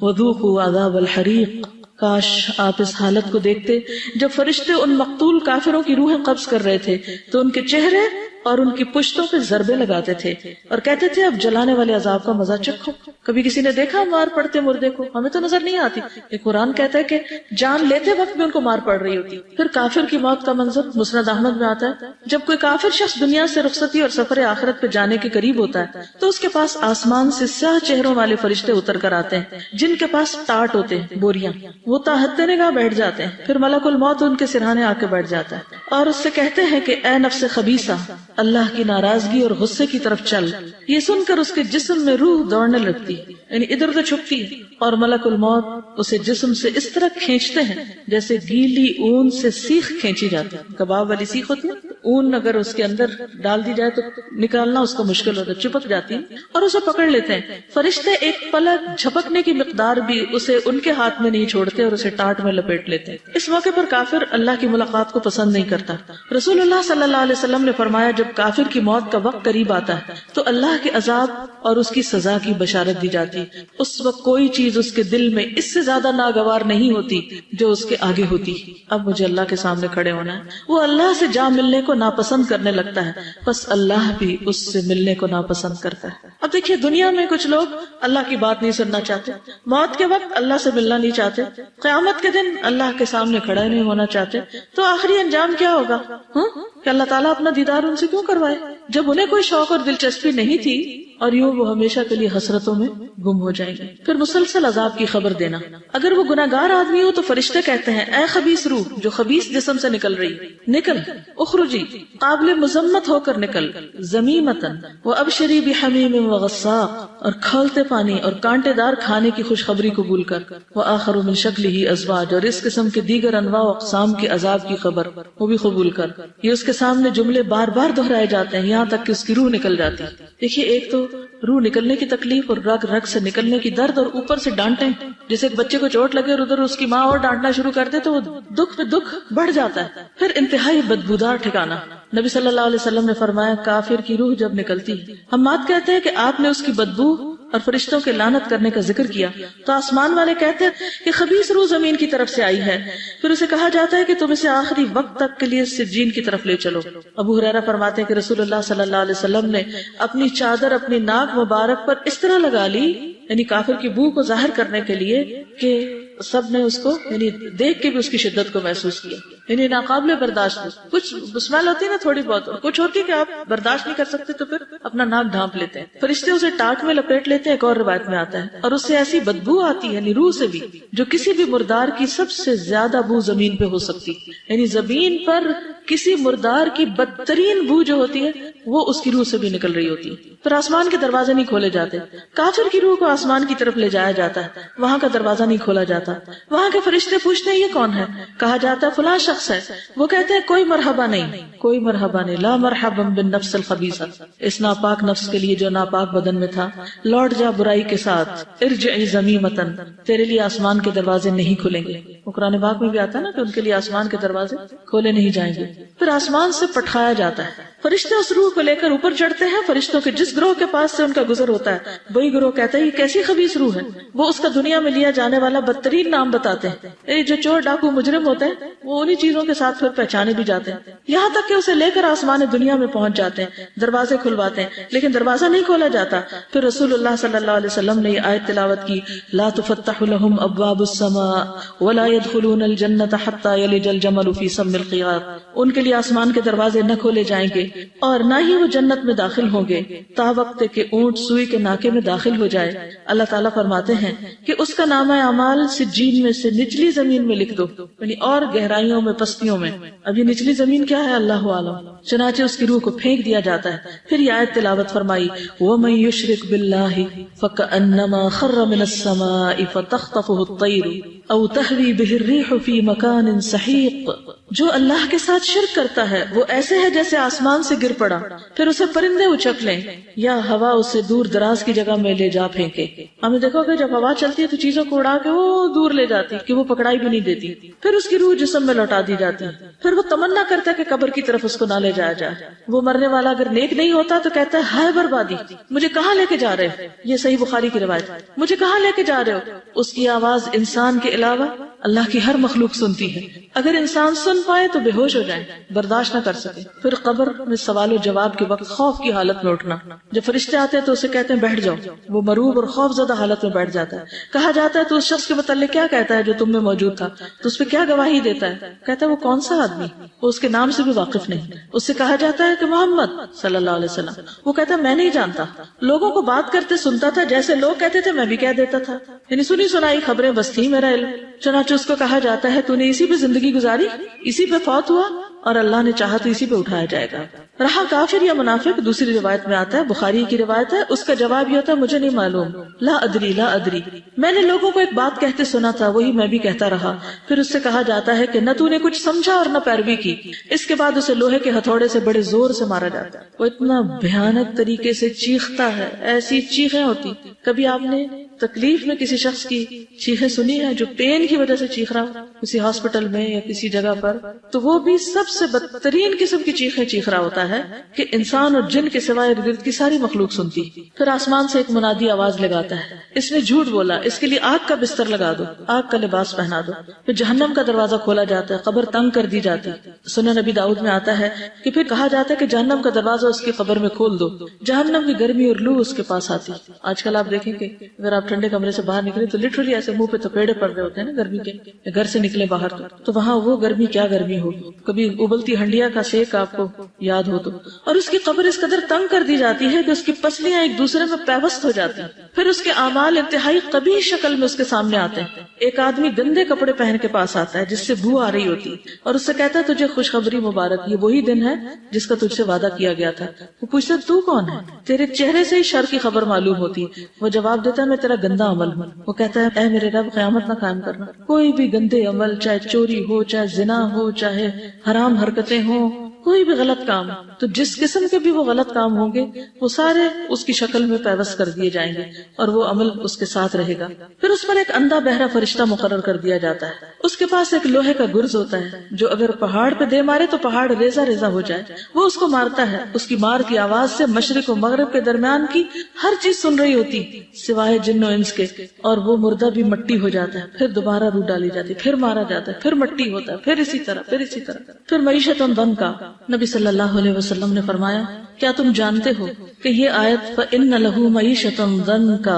وَذُوقُوا عَذَابَ الْحَرِيقِ، کاش آپ اس حالت کو دیکھتے جب فرشتے ان مقتول کافروں کی روحیں قبض کر رہے تھے تو ان کے چہرے اور ان کی پشتوں پہ ضربے لگاتے تھے اور کہتے تھے اب جلانے والے عذاب کا مزہ چکھو۔ کبھی کسی نے دیکھا مار پڑتے مردے کو؟ ہمیں تو نظر نہیں آتی، یہ قرآن کہتا ہے کہ جان لیتے وقت بھی ان کو مار پڑ رہی ہوتی۔ پھر کافر کی موت کا منظر مسند احمد میں آتا ہے، جب کوئی کافر شخص دنیا سے رخصتی اور سفر آخرت پہ جانے کے قریب ہوتا ہے تو اس کے پاس آسمان سے سیاہ چہروں والے فرشتے اتر کر آتے ہیں جن کے پاس ٹاٹ ہوتے ہیں، بوریاں، وہ تحت نگاہ بیٹھ جاتے ہیں۔ پھر ملک الموت ان کے سرہانے آ کے بیٹھ جاتا ہے اور اس سے کہتے ہیں کہ اے نفس خبیثہ، اللہ کی ناراضگی اور غصے کی طرف چل۔ یہ سن کر اس کے جسم میں روح دوڑنے لگتی، یعنی ادھر ادھر چھپتی ہے، اور ملک الموت اسے جسم سے اس طرح کھینچتے ہیں جیسے گیلی اون سے سیخ کھینچی جاتی ہے۔ کباب والی سیخ ہوتی ہے، اون اگر اس کے اندر ڈال دی جائے تو نکالنا اس کا مشکل ہوتا ہے، چپک جاتی ہے اور اسے پکڑ لیتے ہیں۔ فرشتے ایک پلک جھپکنے کی مقدار بھی اسے ان کے ہاتھ میں نہیں چھوڑتے اور اسے ٹاٹ میں لپیٹ لیتے ہیں۔ اس موقع پر کافر اللہ کی ملاقات کو پسند نہیں کرتا۔ رسول اللہ صلی اللہ علیہ وسلم نے فرمایا جب کافر کی موت کا وقت قریب آتا ہے تو اللہ کے عذاب اور اس کی سزا کی بشارت دی جاتی، اس وقت کوئی چیز اس کے دل میں اس سے زیادہ ناگوار نہیں ہوتی جو اس کے آگے ہوتی۔ اب مجھے اللہ کے سامنے کھڑے ہونا ہے۔ وہ اللہ سے جا ملنے کو ناپسند کرنے لگتا ہے، بس اللہ بھی اس سے ملنے کو ناپسند کرتا ہے۔ اب دیکھیے دنیا میں کچھ لوگ اللہ کی بات نہیں سننا چاہتے، موت کے وقت اللہ سے ملنا نہیں چاہتے، قیامت کے دن اللہ کے سامنے کھڑے نہیں ہونا چاہتے، تو آخری انجام کیا ہوگا؟ کہ اللہ تعالیٰ اپنا دیدار ان سے کیوں کروائے جب انہیں کوئی شوق اور دلچسپی نہیں تھی، اور یوں وہ ہمیشہ کے لیے حسرتوں میں گم ہو جائیں گے۔ پھر مسلسل عذاب کی خبر دینا، اگر وہ گناہگار آدمی ہو تو فرشتے کہتے ہیں اے خبیث روح جو خبیث جسم سے نکل رہی، نکل، اخرجی، قابل مذمت ہو کر نکل، ذمیمتن وابشری بحمیم وغساق، اور کھولتے پانی اور کانٹے دار کھانے کی خوشخبری قبول کر، وآخر من شکلہ ازواج، اور اس قسم کے دیگر انواع و اقسام کے عذاب کی خبر وہ بھی قبول کر۔ یہ اس کے سامنے جملے بار بار دہرائے جاتے ہیں یہاں تک کہ اس کی روح نکل جاتی ہے۔ دیکھیے ایک تو روح نکلنے کی تکلیف اور رگ رگ سے نکلنے کی درد، اور اوپر سے ڈانٹیں، جیسے ایک بچے کو چوٹ لگے اور ادھر اس کی ماں اور ڈانٹنا شروع کر دے تو وہ دکھ پہ دکھ بڑھ جاتا ہے۔ پھر انتہائی بدبودار ٹھکانہ۔ نبی صلی اللہ علیہ وسلم نے فرمایا کافر کی روح جب نکلتی، حماد کہتے ہیں کہ آپ نے اس کی بدبو اور فرشتوں کے لعنت کرنے کا ذکر کیا تو آسمان والے کہتے ہیں کہ خبیث روح زمین کی طرف سے آئی ہے، پھر اسے کہا جاتا ہے کہ تم اسے آخری وقت تک کے لیے سجین کی طرف لے چلو۔ ابو ہریرہ فرماتے ہیں کہ رسول اللہ صلی اللہ علیہ وسلم نے اپنی چادر اپنی ناک مبارک پر اس طرح لگا لی، یعنی کافر کی بو کو ظاہر کرنے کے لیے، کہ سب نے اس کو یعنی دیکھ کے بھی اس کی شدت کو محسوس کیا، یعنی ناقابل برداشت۔ کچھ اسمیل ہوتی ہے نا تھوڑی بہت، اور کچھ ہوتی ہے کہ آپ برداشت نہیں کر سکتے تو پھر اپنا ناک ڈھانپ لیتے ہیں۔ فرشتے اسے ٹاٹ میں لپیٹ لیتے ہیں، ایک اور روایت میں آتا ہے، اور اس سے ایسی بدبو آتی ہے یعنی روح سے بھی جو کسی بھی مردار کی سب سے زیادہ بو زمین پہ ہو سکتی، یعنی زمین پر کسی مردار کی بدترین بو جو ہوتی ہے وہ اس کی روح سے بھی نکل رہی ہوتی ہے۔ پھر آسمان کے دروازے نہیں کھولے جاتے، کافر کی روح کو آسمان کی طرف لے جایا جاتا ہے، وہاں کا دروازہ نہیں کھولا جاتا، وہاں کے فرشتے پوچھتے ہیں یہ کون ہے؟ کہا جاتا ہے فلاں شخص ہے، وہ کہتے ہیں کوئی مرحبا نہیں، کوئی مرحبا نہیں، لا مرحبا بالنفس الخبیثہ، اس ناپاک نفس کے لیے جو ناپاک بدن میں تھا، لوٹ جا برائی کے ساتھ، ارجعی ذمیمتن، تیرے لیے آسمان کے دروازے نہیں کھلیں گے۔ قرآن پاک میں بھی آتا ہے نا کہ ان کے لیے آسمان کے دروازے کھولے نہیں جائیں گے۔ پھر آسمان سے پٹھایا جاتا ہے، فرشتے اس روح کو لے کر اوپر چڑھتے ہیں، فرشتوں کے جس گروہ کے پاس سے ان کا گزر ہوتا ہے وہی گروہ کہتا ہے یہ کیسی خبیث روح ہے، وہ اس کا دنیا میں لیا جانے والا بدترین نام بتاتے ہیں، جو چور ڈاکو مجرم ہوتے ہیں وہ انہی چیزوں کے ساتھ پھر پہچانے بھی جاتے ہیں، یہاں تک کہ اسے لے کر آسمان دنیا میں پہنچ جاتے ہیں، دروازے کھلواتے ہیں لیکن دروازہ نہیں کھولا جاتا۔ پھر رسول اللہ صلی اللہ علیہ وسلم نے یہ آیت تلاوت کی، لا تفتح لهم ابواب السماء ولا يدخلون الجنة حتى يلج الجمل في سم الخياط، ان کے لیے آسمان کے دروازے نہ کھولے جائیں گے اور نہ ہی وہ جنت میں داخل ہوں گے تا وقت کہ اونٹ سوئی کے ناکے میں داخل ہو جائے۔ اللہ تعالیٰ فرماتے ہیں کہ اس کا نامہ اعمال سجین میں سے نچلی زمین میں لکھ دو، یعنی اور گہرائیوں میں پستیوں میں۔ اب یہ نچلی زمین کیا ہے اللہ عالم، چنانچہ اس کی روح کو پھینک دیا جاتا ہے۔ پھر یہ آیت تلاوت فرمائی، وَمَن يُشْرِكْ بِاللَّهِ فَكَأَنَّمَا خَرَّ مِنَ السَّمَاءِ فَتَخْطَفُهُ الطَّيْرُ أَوْ تَهْوِي بِهِ الرِّيحُ فِي مَكَانٍ سَحِيقٍ جو اللہ کے ساتھ شرک کرتا ہے وہ ایسے ہے جیسے آسمان سے گر پڑا پھر اسے پرندے اچک لیں یا ہوا اسے دور دراز کی جگہ میں لے جا پھینکے. ہم نے دیکھو کہ جب ہوا چلتی ہے تو چیزوں کو اڑا کے وہ دور لے جاتی کہ وہ پکڑائی بھی نہیں دیتی, پھر اس کی روح جسم میں لوٹا دی جاتی, پھر وہ تمنا کرتا ہے کہ قبر کی طرف اس کو نہ لے جایا جائے. وہ مرنے والا اگر نیک نہیں ہوتا تو کہتا ہے ہائے بربادی, مجھے کہاں لے کے جا رہے ہو. یہ صحیح بخاری کی روایت, مجھے کہاں لے کے جا رہے ہو. اس کی آواز انسان کے علاوہ اللہ کی ہر مخلوق سنتی ہے. اگر انسان سن پائے تو بے ہوش ہو جائے, برداشت نہ کر سکے. پھر قبر میں سوال و جواب کے وقت خوف کی حالت میں اٹھنا. جب فرشتے آتے ہیں تو اسے کہتے ہیں بیٹھ جاؤ, وہ مروب اور خوف زدہ حالت میں بیٹھ جاتا ہے. کہا جاتا ہے تو اس شخص کے متعلق کیا کہتا ہے جو تم میں موجود تھا, تو اس پہ کیا گواہی دیتا ہے. کہتا ہے وہ کون سا آدمی, وہ اس کے نام سے بھی واقف نہیں. اس سے کہا جاتا ہے کہ محمد صلی اللہ علیہ وسلم. وہ کہتا ہے میں نہیں جانتا. لوگوں کو بات کرتے سنتا تھا, جیسے لوگ کہتے تھے میں بھی کہہ دیتا تھا, یعنی سنی سنائی خبریں بس تھی میرا علم. چنانچہ اس کو کہا جاتا ہے تو نے اسی پہ زندگی گزاری, اسی پہ فوت ہوا, اور اللہ نے چاہا تو اسی پہ اٹھایا جائے گا. رہا کافر یا منافق, دوسری روایت میں آتا ہے, بخاری کی روایت ہے, اس کا جواب یہ ہوتا ہے مجھے نہیں معلوم, لا ادری لا ادری. میں نے لوگوں کو ایک بات کہتے سنا تھا, وہی میں بھی کہتا رہا. پھر اس سے کہا جاتا ہے کہ نہ تو نے کچھ سمجھا اور نہ پیروی کی. اس کے بعد اسے لوہے کے ہتھوڑے سے بڑے زور سے مارا جاتا ہے. وہ اتنا بھیانک طریقے سے چیختا ہے, ایسی چیخیں ہوتی. کبھی آپ نے تکلیف میں کسی شخص کی چیخیں سنی ہے جو پین کی وجہ سے چیخ رہا ہو کسی ہاسپٹل میں یا کسی جگہ پر, تو وہ بھی سب سے بدترین قسم کی چیخیں چیخ رہا ہوتا ہے کہ انسان اور جن کے سوائے ارد گرد کی ساری مخلوق سنتی. پھر آسمان سے ایک منادی آواز لگاتا ہے, اس نے جھوٹ بولا, اس کے لیے آگ کا بستر لگا دو, آگ کا لباس پہنا دو. پھر جہنم کا دروازہ کھولا جاتا ہے, قبر تنگ کر دی جاتی. سنن نبی داؤد میں آتا ہے کہ پھر کہا جاتا ہے کہ جہنم کا دروازہ اس کی قبر میں کھول دو. جہنم کی گرمی اور لو اس کے پاس آتی. آج کل آپ دیکھیں کہ اگر آپ ٹھنڈے کمرے سے باہر نکلے تو لٹرلی ایسے منہ پہ تپیڑے پڑ رہے ہوتے ہیں نا گرمی کے, گھر سے نکلے باہر تو وہاں وہ گرمی کیا گرمی ہوگی. کبھی ابلتی ہنڈیا کا سیک آپ کو یاد ہو تو. اور اس کی قبر اس قدر تنگ کر دی جاتی ہے کہ اس کی پسلیاں ایک دوسرے میں پیوست ہو جاتی ہیں. پھر اس کے اعمال انتہائی قبیح شکل میں اس کے سامنے آتے ہیں. ایک آدمی گندے کپڑے پہن کے پاس آتا ہے جس سے بو آ رہی ہوتی, اور اس سے کہتا ہے تجھے خوشخبری مبارک, یہ وہی دن ہے جس کا تجھ سے وعدہ کیا گیا تھا. وہ پوچھتا تو کون ہے, تیرے چہرے سے ہی شر کی خبر معلوم ہوتی. وہ جواب دیتا ہے میں تیرا گندا عمل ہوں. وہ کہتا ہے اے میرے رب قیامت نہ قائم کرنا. کوئی بھی گندے عمل, چاہے چوری ہو, چاہے زنا ہو, چاہے حرام حرکتیں ہوں, کوئی بھی غلط کام, تو جس قسم کے بھی وہ غلط کام ہوں گے وہ سارے اس کی شکل میں پیوست کر دیے جائیں گے اور وہ عمل اس کے ساتھ رہے گا. پھر اس پر ایک اندھا بہرا فرشتہ مقرر کر دیا جاتا ہے. اس کے پاس ایک لوہے کا گرز ہوتا ہے جو اگر پہاڑ پہ دے مارے تو پہاڑ ریزہ ریزہ ہو جائے. وہ اس کو مارتا ہے. اس کی مار کی آواز سے مشرق و مغرب کے درمیان کی ہر چیز سن رہی ہوتی سوائے جن و انس کے, اور وہ مردہ بھی مٹی ہو جاتا ہے. پھر دوبارہ روح ڈالی جاتی, پھر مارا جاتا ہے, پھر مٹی ہوتا ہے, پھر اسی طرح, پھر اسی طرح. پھر معیشت دن کا نبی صلی اللہ علیہ وسلم نے فرمایا کیا تم جانتے ہو کہ یہ آیت فَإِنَّ لَهُ مَعِيشَةً ضَنْكَ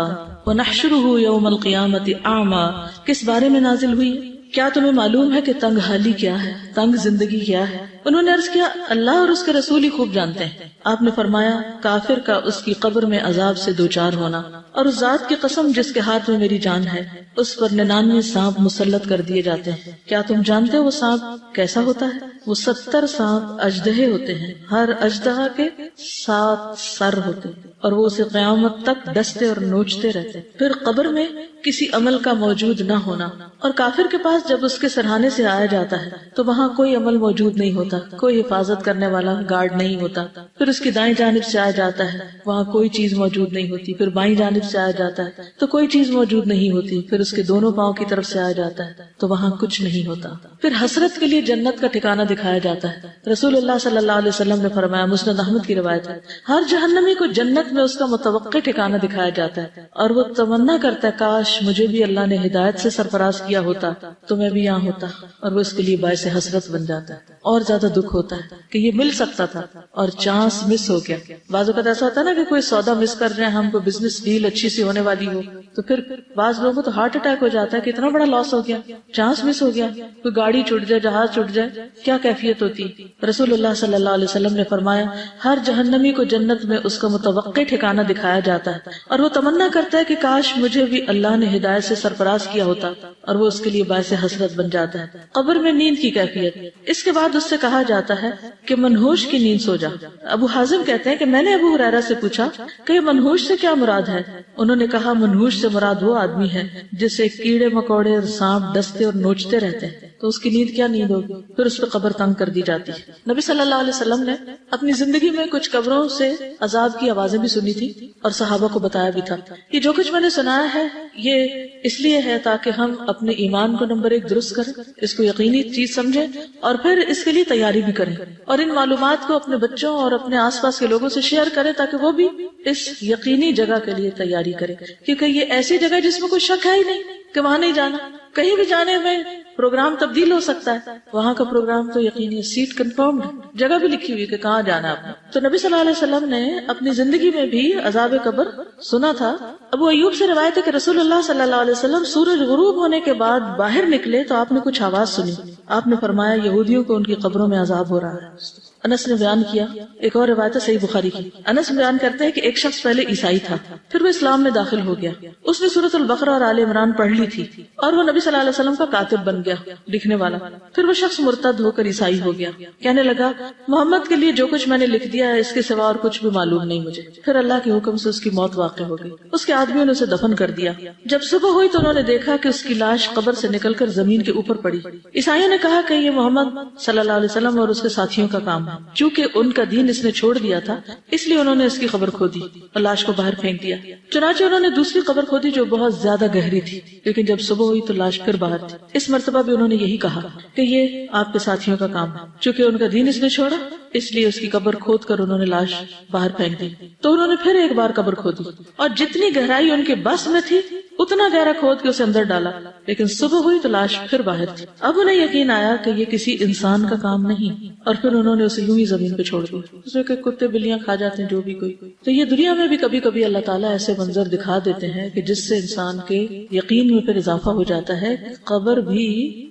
وَنَحْشُرُهُ يَوْمَ الْقِيَامَةِ أَعْمَى کس بارے میں نازل ہوئی؟ کیا تمہیں معلوم ہے کہ تنگ حالی کیا ہے, تنگ زندگی کیا ہے؟ انہوں نے عرض کیا اللہ اور اس کے رسول ہی خوب جانتے ہیں. آپ نے فرمایا کافر کا اس کی قبر میں عذاب سے دوچار ہونا, اور اس ذات کی قسم جس کے ہاتھ میں میری جان ہے اس پر 99 سانپ مسلط کر دیے جاتے ہیں. کیا تم جانتے ہو وہ سانپ کیسا ہوتا ہے؟ وہ 70 سانپ اژدہے ہوتے ہیں, ہر اژدہا کے 7 سر ہوتے ہیں, اور وہ اسے قیامت تک ڈستے اور نوچتے رہتے. پھر قبر میں کسی عمل کا موجود نہ ہونا, اور کافر کے پاس جب اس کے سرہانے سے آیا جاتا ہے تو وہاں کوئی عمل موجود نہیں ہوتا, کوئی حفاظت کرنے والا گارڈ نہیں ہوتا. پھر اس کی دائیں جانب سے آیا جاتا ہے, وہاں کوئی چیز موجود نہیں ہوتی. پھر بائیں جانب سے آیا جاتا ہے تو کوئی چیز موجود نہیں ہوتی. پھر اس کے دونوں پاؤں کی طرف سے آیا جاتا ہے تو وہاں کچھ نہیں ہوتا. پھر حسرت کے لیے جنت کا ٹھکانہ دکھایا جاتا ہے. رسول اللہ صلی اللہ علیہ وسلم نے فرمایا, مسند احمد کی روایت ہے, ہر جہنمی کو جنت میں اس کا متوقع ٹھکانہ دکھایا جاتا ہے اور وہ تمنا کرتا ہے کاش مجھے بھی اللہ نے ہدایت سے سرفراز کیا ہوتا تو میں بھی یہاں ہوتا, اور وہ اس کے لیے باعث حسرت بن جاتا ہے. اور زیادہ دکھ ہوتا ہے کہ یہ مل سکتا تھا اور چانس مس ہو گیا. بعض اوقات ایسا ہوتا ہے نا کہ کوئی سودا مس کر رہے ہیں ہم, کو بزنس ڈیل اچھی سی ہونے والی ہو, تو پھر بعض لوگوں کو تو ہارٹ اٹیک ہو جاتا ہے کہ اتنا بڑا لاس ہو گیا, چانس مس ہو گیا, کوئی گاڑی چھوٹ جائے, جہاز چھوٹ جائے, کیا کیفیت ہوتی. رسول اللہ صلی اللہ علیہ وسلم نے فرمایا ہر جہنمی کو جنت میں اس کا متوقع ٹھکانہ دکھایا جاتا ہے اور وہ تمنا کرتا ہے کہ کاش مجھے بھی اللہ نے ہدایت سے سرفراز کیا ہوتا, اور وہ اس کے لیے باعث حسرت بن جاتا ہے. قبر میں نیند کی کیفیت. اس کے بعد اس سے کہا جاتا ہے کہ منحوش کی نیند سو جا. ابو حازم کہتے ہیں کہ میں نے ابو ہریرہ سے پوچھا کہ منحوش سے کیا مراد ہے؟ انہوں نے کہا منحوش سے مراد وہ آدمی ہے جسے کیڑے مکوڑے اور سانپ ڈستے اور نوچتے رہتے ہیں. تو اس کی نیند کیا نیند ہوگی؟ پھر اس پہ قبر تنگ کر دی جاتی ہے. نبی صلی اللہ علیہ وسلم نے اپنی زندگی میں کچھ قبروں سے عذاب کی آوازیں بھی سنی تھی اور صحابہ کو بتایا بھی تھا. یہ جو کچھ میں نے سنایا ہے یہ اس لیے ہے تاکہ ہم اپنے ایمان کو نمبر 1 درست کریں، اس کو یقینی چیز سمجھیں اور پھر اس کے لیے تیاری بھی کریں اور ان معلومات کو اپنے بچوں اور اپنے آس پاس کے لوگوں سے شیئر کریں تاکہ وہ بھی اس یقینی جگہ کے لیے تیاری کریں. کیونکہ یہ ایسی جگہ جس میں کوئی شک ہے ہی نہیں کہ وہاں نہیں جانا. کہیں بھی جانے میں پروگرام تبدیل ہو سکتا ہے، وہاں کا پروگرام تو یقینی سیٹ کنفرمڈ، جگہ بھی لکھی ہوئی کہ کہاں جانا ہے آپ نے. تو نبی صلی اللہ علیہ وسلم نے اپنی زندگی میں بھی عذاب قبر سنا تھا. ابو ایوب سے روایت ہے کہ رسول اللہ صلی اللہ علیہ وسلم سورج غروب ہونے کے بعد باہر نکلے تو آپ نے کچھ آواز سنی. آپ نے فرمایا یہودیوں کو ان کی قبروں میں عذاب ہو رہا ہے. انس نے بیان کیا، ایک اور روایت ہے صحیح بخاری کی. انس بیان کرتے ہیں کہ ایک شخص پہلے عیسائی تھا، پھر وہ اسلام میں داخل ہو گیا. اس نے سورۃ البقرہ اور آل عمران پڑھ لی تھی اور وہ نبی صلی اللہ علیہ وسلم کا کاتب بن گیا، لکھنے والا. پھر وہ شخص مرتد ہو کر عیسائی ہو گیا. کہنے لگا محمد کے لیے جو کچھ میں نے لکھ دیا ہے اس کے سوا اور کچھ بھی معلوم نہیں مجھے. پھر اللہ کے حکم سے اس کی موت واقع ہو گئی. اس کے آدمیوں نے اسے دفن کر دیا. جب صبح ہوئی تو انہوں نے دیکھا کہ اس کی لاش قبر سے نکل کر زمین کے اوپر پڑی. عیسائیوں نے کہا کہ یہ محمد صلی اللہ علیہ وسلم اور اس کے ساتھیوں کا کام ہے. چونکہ ان کا دین اس نے چھوڑ دیا تھا اس لیے انہوں نے اس کی قبر کھودی اور لاش کو باہر پھینک دیا. چنانچہ انہوں نے دوسری قبر کھودی جو بہت زیادہ گہری تھی، لیکن جب صبح ہوئی تو لاش پھر باہر تھی. اس مرتبہ بھی انہوں نے یہی کہا کہ یہ آپ کے ساتھیوں کا کام ہے. چونکہ ان کا دین اس نے چھوڑا اس لیے اس کی قبر کھود کر انہوں نے لاش باہر پھینک دی. تو انہوں نے پھر ایک بار قبر کھودی اور جتنی گہرائی ان کے بس میں تھی اتنا گہرا کھود کے اسے اندر ڈالا، لیکن صبح ہوئی تو لاش پھر باہر تھی. اب انہیں یقین آیا کہ یہ کسی انسان کا کام نہیں اور پھر انہوں نے اسے یوں ہی زمین پہ چھوڑ دیا. اس میں کہ کتے بلیاں کھا جاتے ہیں جو بھی کوئی. تو یہ دنیا میں بھی کبھی کبھی اللہ تعالیٰ ایسے منظر دکھا دیتے ہیں کہ جس سے انسان کے یقین میں پھر اضافہ ہو جاتا ہے. قبر بھی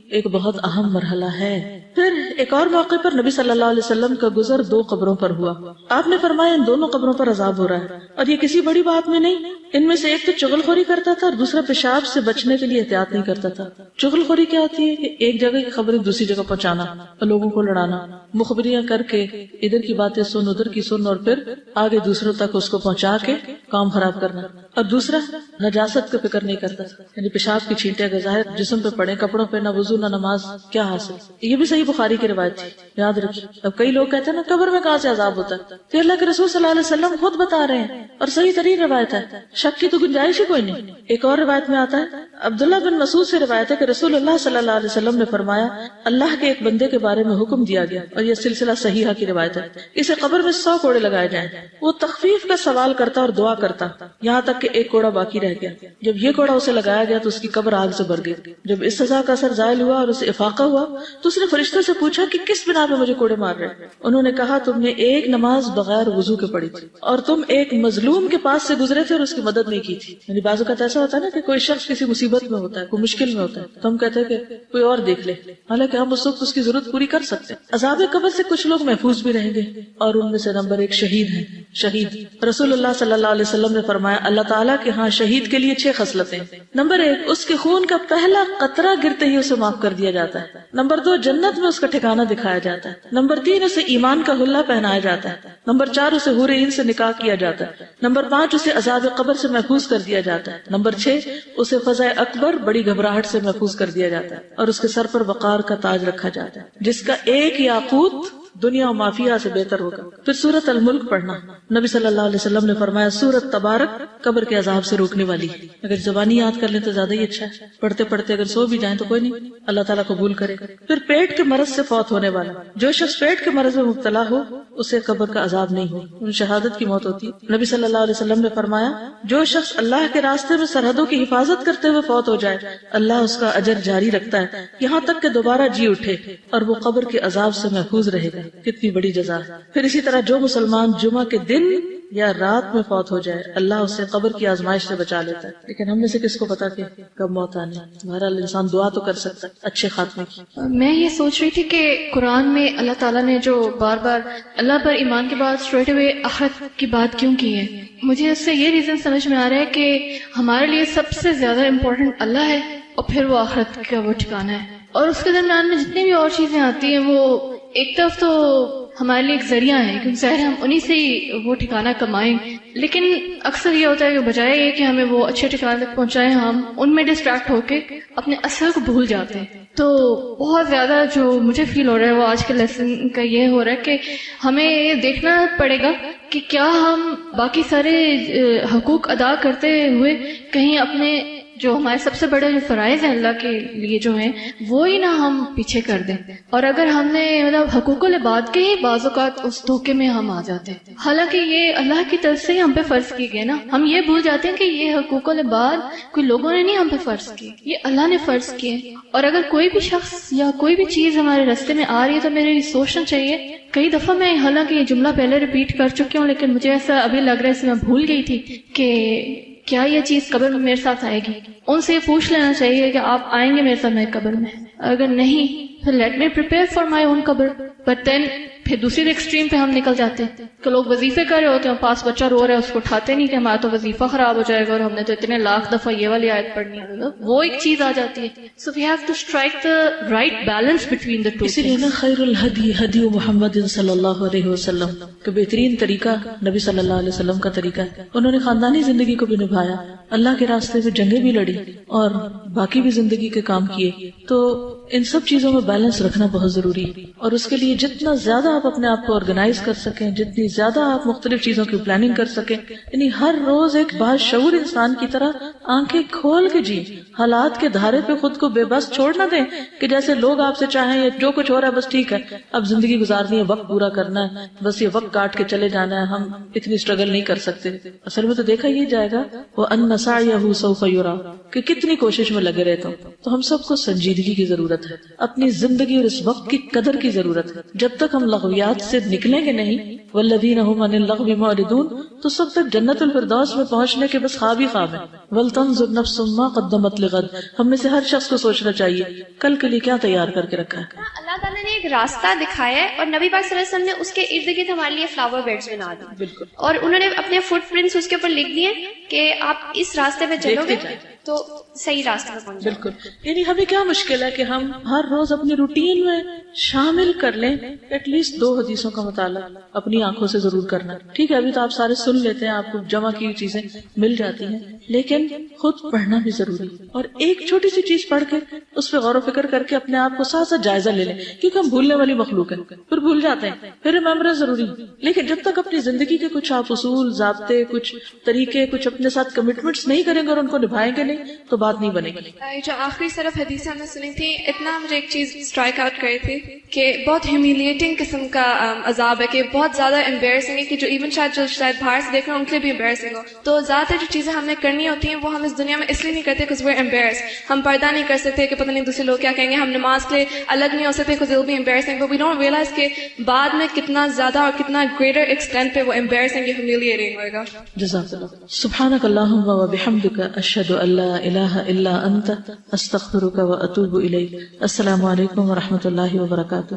ایک بہت اہم مرحلہ ہے. پھر ایک اور موقع پر نبی صلی اللہ علیہ وسلم کا گزر 2 قبروں پر ہوا. آپ نے فرمایا ان دونوں قبروں پر عذاب ہو رہا ہے اور یہ کسی بڑی بات میں نہیں. ان میں سے ایک تو چغل خوری کرتا تھا اور دوسرا پیشاب سے بچنے کے لیے احتیاط نہیں کرتا تھا. چغل خوری کیا ہوتی ہے کہ ایک جگہ کی خبریں دوسری جگہ پہنچانا اور لوگوں کو لڑانا، مخبریاں کر کے ادھر کی باتیں سن ادھر کی سن اور پھر آگے دوسروں تک اس کو پہنچا کے کام خراب کرنا. اور دوسرا نجاست کا فکر نہیں کرتا، یعنی پیشاب کی چھینٹیں اگر ظاہر جسم پہ پڑے، کپڑوں پہ، نہ وضو نہ نماز، کیا حاصل. یہ بھی صحیح بخاری کی روایت تھی، یاد رکھیے. اب کئی لوگ کہتے ہیں نا قبر میں کہاں سے عذاب ہوتا ہے، تو اللہ کے رسول صلی اللہ علیہ وسلم خود بتا رہے ہیں اور صحیح ترین روایت ہے، شک کی تو گنجائش ہی کوئی نہیں. ایک اور روایت میں آتا ہے، عبداللہ بن مسعود سے روایت ہے کہ رسول اللہ صلی اللہ علیہ وسلم نے فرمایا اللہ کے ایک بندے کے بارے میں حکم دیا گیا، اور یہ سلسلہ صحیحہ کی روایت ہے، اسے قبر میں 100 کوڑے لگائے جائیں. وہ تخفیف کا سوال کرتا اور دعا کرتا یہاں تک کہ ایک کوڑا باقی رہ گیا. جب یہ کوڑا اسے لگایا گیا تو اس کی قبر آگ سے بھر گئی. جب اس سزا کا اثر زائل ہوا اور اسے افاقہ ہوا تو اس نے فرشتوں سے پوچھا کہ کس بنا پہ مجھے کوڑے مار رہے. انہوں نے کہا تم نے ایک نماز بغیر وضو کے پڑھی تھی اور تم ایک مظلوم کے پاس سے گزرے تھے اور اس کی مدد نہیں کی تھی. یعنی بعض اوقات ایسا ہوتا ہے نا کہ کوئی شخص کسی مصیبت میں ہوتا ہے، کوئی مشکل میں ہوتا ہے تو ہم کہتے ہیں کہ کوئی اور دیکھ لے، حالانکہ ہم اس وقت اس کی ضرورت پوری کر سکتے ہیں. عذاب قبر سے کچھ لوگ محفوظ بھی رہیں گے اور ان میں سے نمبر 1 شہید ہیں. شہید رسول اللہ صلی اللہ علیہ وسلم نے فرمایا اللہ تعالیٰ کے ہاں شہید کے لیے 6 خصلتیں. نمبر 1 اس کے خون کا پہلا قطرہ گرتے ہی اسے معاف کر دیا جاتا ہے. نمبر 2 جنت میں اس کا ٹھکانہ دکھایا جاتا ہے. نمبر 3 اسے ایمان کا حلہ پہنایا جاتا ہے. نمبر 4 اسے حور عین سے نکاح کیا جاتا ہے. نمبر 5 اسے عذاب قبر سے محفوظ کر دیا جاتا ہے. نمبر 6 اسے فضائے اکبر بڑی گھبراہٹ سے محفوظ کر دیا جاتا ہے اور اس کے سر پر وقار کا تاج رکھا جاتا ہے جس کا ایک یاقوت دنیا و مافیہ سے بہتر ہوگا. پھر سورۃ الملک پڑھنا. نبی صلی اللہ علیہ وسلم نے فرمایا سورۃ تبارک قبر کے عذاب سے روکنے والی ہے. اگر زبانی یاد کر لیں تو زیادہ ہی اچھا ہے، پڑھتے پڑھتے اگر سو بھی جائیں تو کوئی نہیں، اللہ تعالیٰ قبول کرے. پھر پیٹ کے مرض سے فوت ہونے والا، جو شخص پیٹ کے مرض میں مبتلا ہو اسے قبر کا عذاب نہیں ہو، ان شہادت کی موت ہوتی. نبی صلی اللہ علیہ وسلم نے فرمایا جو شخص اللہ کے راستے میں سرحدوں کی حفاظت کرتے ہوئے فوت ہو جائے اللہ اس کا اجر جاری رکھتا ہے یہاں تک کہ دوبارہ جی اٹھے اور وہ قبر کے عذاب سے محفوظ رہے گا. کتنی بڑی جزا. پھر اسی طرح جو مسلمان جمعہ کے دن یا رات میں فوت ہو جائے اللہ اسے قبر کی آزمائش سے بچا لیتا ہے. لیکن ہم میں سے کس کو پتا کہ کب موت آنی. بہرحال انسان دعا تو کر سکتا ہے اچھے خاتمے کی.
میں یہ سوچ رہی تھی کہ قرآن میں اللہ تعالیٰ نے جو بار بار اللہ پر ایمان کے بعد اسٹریٹ اوے آخرت کی بات کیوں کی ہے، مجھے اس سے یہ ریزن سمجھ میں آ رہا ہے کہ ہمارے لیے سب سے زیادہ امپورٹنٹ اللہ ہے اور پھر وہ آخرت کا وہ ٹھکانہ ہے، اور اس کے درمیان میں جتنی بھی اور چیزیں آتی ہیں وہ ایک طرف تو ہمارے لیے ایک ذریعہ ہے، کیونکہ ظاہر ہم انہی سے ہی وہ ٹھکانہ کمائیں، لیکن اکثر یہ ہوتا ہے کہ بجائے یہ کہ ہمیں وہ اچھے ٹھکانے تک پہنچائیں، ہم ان میں ڈسٹریکٹ ہو کے اپنے اصل کو بھول جاتے ہیں. تو بہت زیادہ جو مجھے فیل ہو رہا ہے وہ آج کے لیسن کا یہ ہو رہا ہے کہ ہمیں یہ دیکھنا پڑے گا کہ کیا ہم باقی سارے حقوق ادا کرتے ہوئے کہیں اپنے جو ہمارے سب سے بڑے جو فرائض ہیں اللہ کے لیے جو ہیں وہ ہی نہ ہم پیچھے کر دیں. اور اگر ہم نے مطلب حقوق العباد کے ہی بعض اوقات اس دھوکے میں ہم آ جاتے ہیں، حالانکہ یہ اللہ کی طرف سے ہی ہم پہ فرض کی گئے نا. ہم یہ بھول جاتے ہیں کہ یہ حقوق العباد کوئی لوگوں نے نہیں ہم پہ فرض کی، یہ اللہ نے فرض کیے. اور اگر کوئی بھی شخص یا کوئی بھی چیز ہمارے راستے میں آ رہی ہے تو میرے لیے سوچنا چاہیے. کئی دفعہ میں حالانکہ یہ جملہ پہلے ریپیٹ کر چکی ہوں، لیکن مجھے ایسا ابھی لگ رہا ہے اس میں بھول گئی تھی کہ کیا یہ چیز قبر میں میرے ساتھ آئے گی. ان سے یہ پوچھ لینا چاہیے کہ آپ آئیں گے میرے ساتھ میری قبر میں؟ اگر نہیں پھر let me prepare for my own قبر. بٹ دین پھر دوسری ایکسٹریم پہ ہم نکل جاتے ہیں کہ لوگ وظیفے کر رہے ہوتے ہیں، پاس بچہ رو رہا ہے، اس کو اٹھاتے نہیں کہ ہمارا تو وظیفہ خراب ہو جائے گا اور ہم نے تو اتنے لاکھ دفعہ یہ والی آیت پڑھنی ہے. وہ ایک چیز آ جاتی ہے. So we have to strike the right balance between the two.
اسی لیے نا خیر الہدی ہدی محمد صلی اللہ علیہ وسلم کہ بہترین طریقہ نبی صلی اللہ علیہ وسلم کا طریقہ ہے. انہوں نے خاندانی زندگی کو بھی نبھایا، اللہ کے راستے میں جنگیں بھی لڑی اور باقی بھی زندگی کے کام کیے. تو ان سب چیزوں میں بیلنس رکھنا بہت ضروری ہے، اور اس کے لیے جتنا زیادہ آپ اپنے آپ کو آرگنائز کر سکیں، جتنی زیادہ آپ مختلف چیزوں کی پلاننگ کر سکیں، یعنی ہر روز ایک باشعور انسان کی طرح آنکھیں کھول کے جی، حالات کے دھارے پہ خود کو بے بس چھوڑ نہ دیں کہ جیسے لوگ آپ سے چاہیں یا جو کچھ ہو رہا ہے بس ٹھیک ہے اب زندگی گزارنی ہے، وقت پورا کرنا ہے، بس یہ وقت کاٹ کے چلے جانا ہے، ہم اتنی اسٹرگل نہیں کر سکتے. اصل میں تو دیکھا یہ جائے گا وہ ان سعیہ سوف یرا کہ کتنی کوشش میں لگے رہتا ہوں. تو ہم سب کو سنجیدگی کی ضرورت ہے، اپنی زندگی اور اس وقت کی قدر کی ضرورت ہے. جب تک ہم لغویات سے نکلیں گے نہیں، والذین هم عن اللغو معرضون، تو سب تک جنت الفردوس میں پہنچنے کے بس خواب ہی خواب ہیں. ولتنظر نفس ما قدمت لغد، ہم میں سے ہر شخص کو سوچنا چاہیے کل کے لیے کیا تیار کر کے رکھا ہے.
اللہ تعالیٰ نے ایک راستہ دکھایا ہے اور نبی پاک صلی اللہ علیہ وسلم نے اس کے ارد گرد ہمارے لیے فلاور بیڈز بنا دی. بالکل. اور انہوں نے اپنے فٹ پرنٹس اس کے اوپر لکھ دیے کہ آپ اس راستے پہ چلو گے تو صحیح راستے پہ پہنچ. بالکل. یعنی
ہمیں کیا مشکل ہے کہ ہم ہر روز اپنی روٹین میں شامل کر لیں ایٹ لیسٹ 2 حدیثوں کا مطالعہ اپنی آنکھوں سے ضرور کرنا. ٹھیک ہے ابھی تو آپ سارے سن لیتے ہیں، آپ کو جمع کی ہوئی چیزیں مل جاتی ہیں، لیکن خود پڑھنا بھی ضروری ہے. اور ایک چھوٹی سی چیز پڑھ کے اس پہ غور و فکر کر کے اپنے آپ کو ساتھ ساتھ جائزہ لے لیں، کیونکہ ہم بھولنے والی مخلوق ہیں، پھر بھول جاتے ہیں، پھر ریممبرنس ضروری. لیکن جب تک اپنی زندگی کے کچھ آپ اصول، ضابطے، کچھ طریقے، کچھ اپنے ساتھ کمٹمنٹس نہیں کریں گے اور ان کو نبھائیں گے نہیں تو بات نہیں بنے گی.
جو آخری صرف حدیث ہم نے سنی تھی، اتنا مجھے ایک چیز اسٹرائک آؤٹ کری تھی کہ بہت ہیومیلیٹنگ قسم کا عذاب ہے، کہ بہت زیادہ امبیرسنگ ہے، کہ جو ایون جو شاید باہر سے دیکھ رہے ہیں ان کے لیے بھی امبیرسنگ ہو. تو زیادہ تر جو چیزیں ہم نے کرنی ہوتی ہیں وہ ہم اس دنیا میں اس لیے نہیں کرتے کہ we're embarrassed. ہم پردہ نہیں کر سکتے کہ پتہ نہیں دوسرے لوگ کیا کہیں گے، ہم نماز کے لیے الگ نہیں ہو سکتے because it'll be embarrassing, but we don't realize کہ بعد میں کتنا زیادہ اور کتنا greater extent پہ وہ embarrassing یا humiliating ہوئے گا.
جزاک اللہ. سبحانک اللہم و بحمدک اشہد ان لا الہ الا انت استغفرک و اتوب الیک. السلام علیکم و رحمۃ اللہ وبرکاتہ.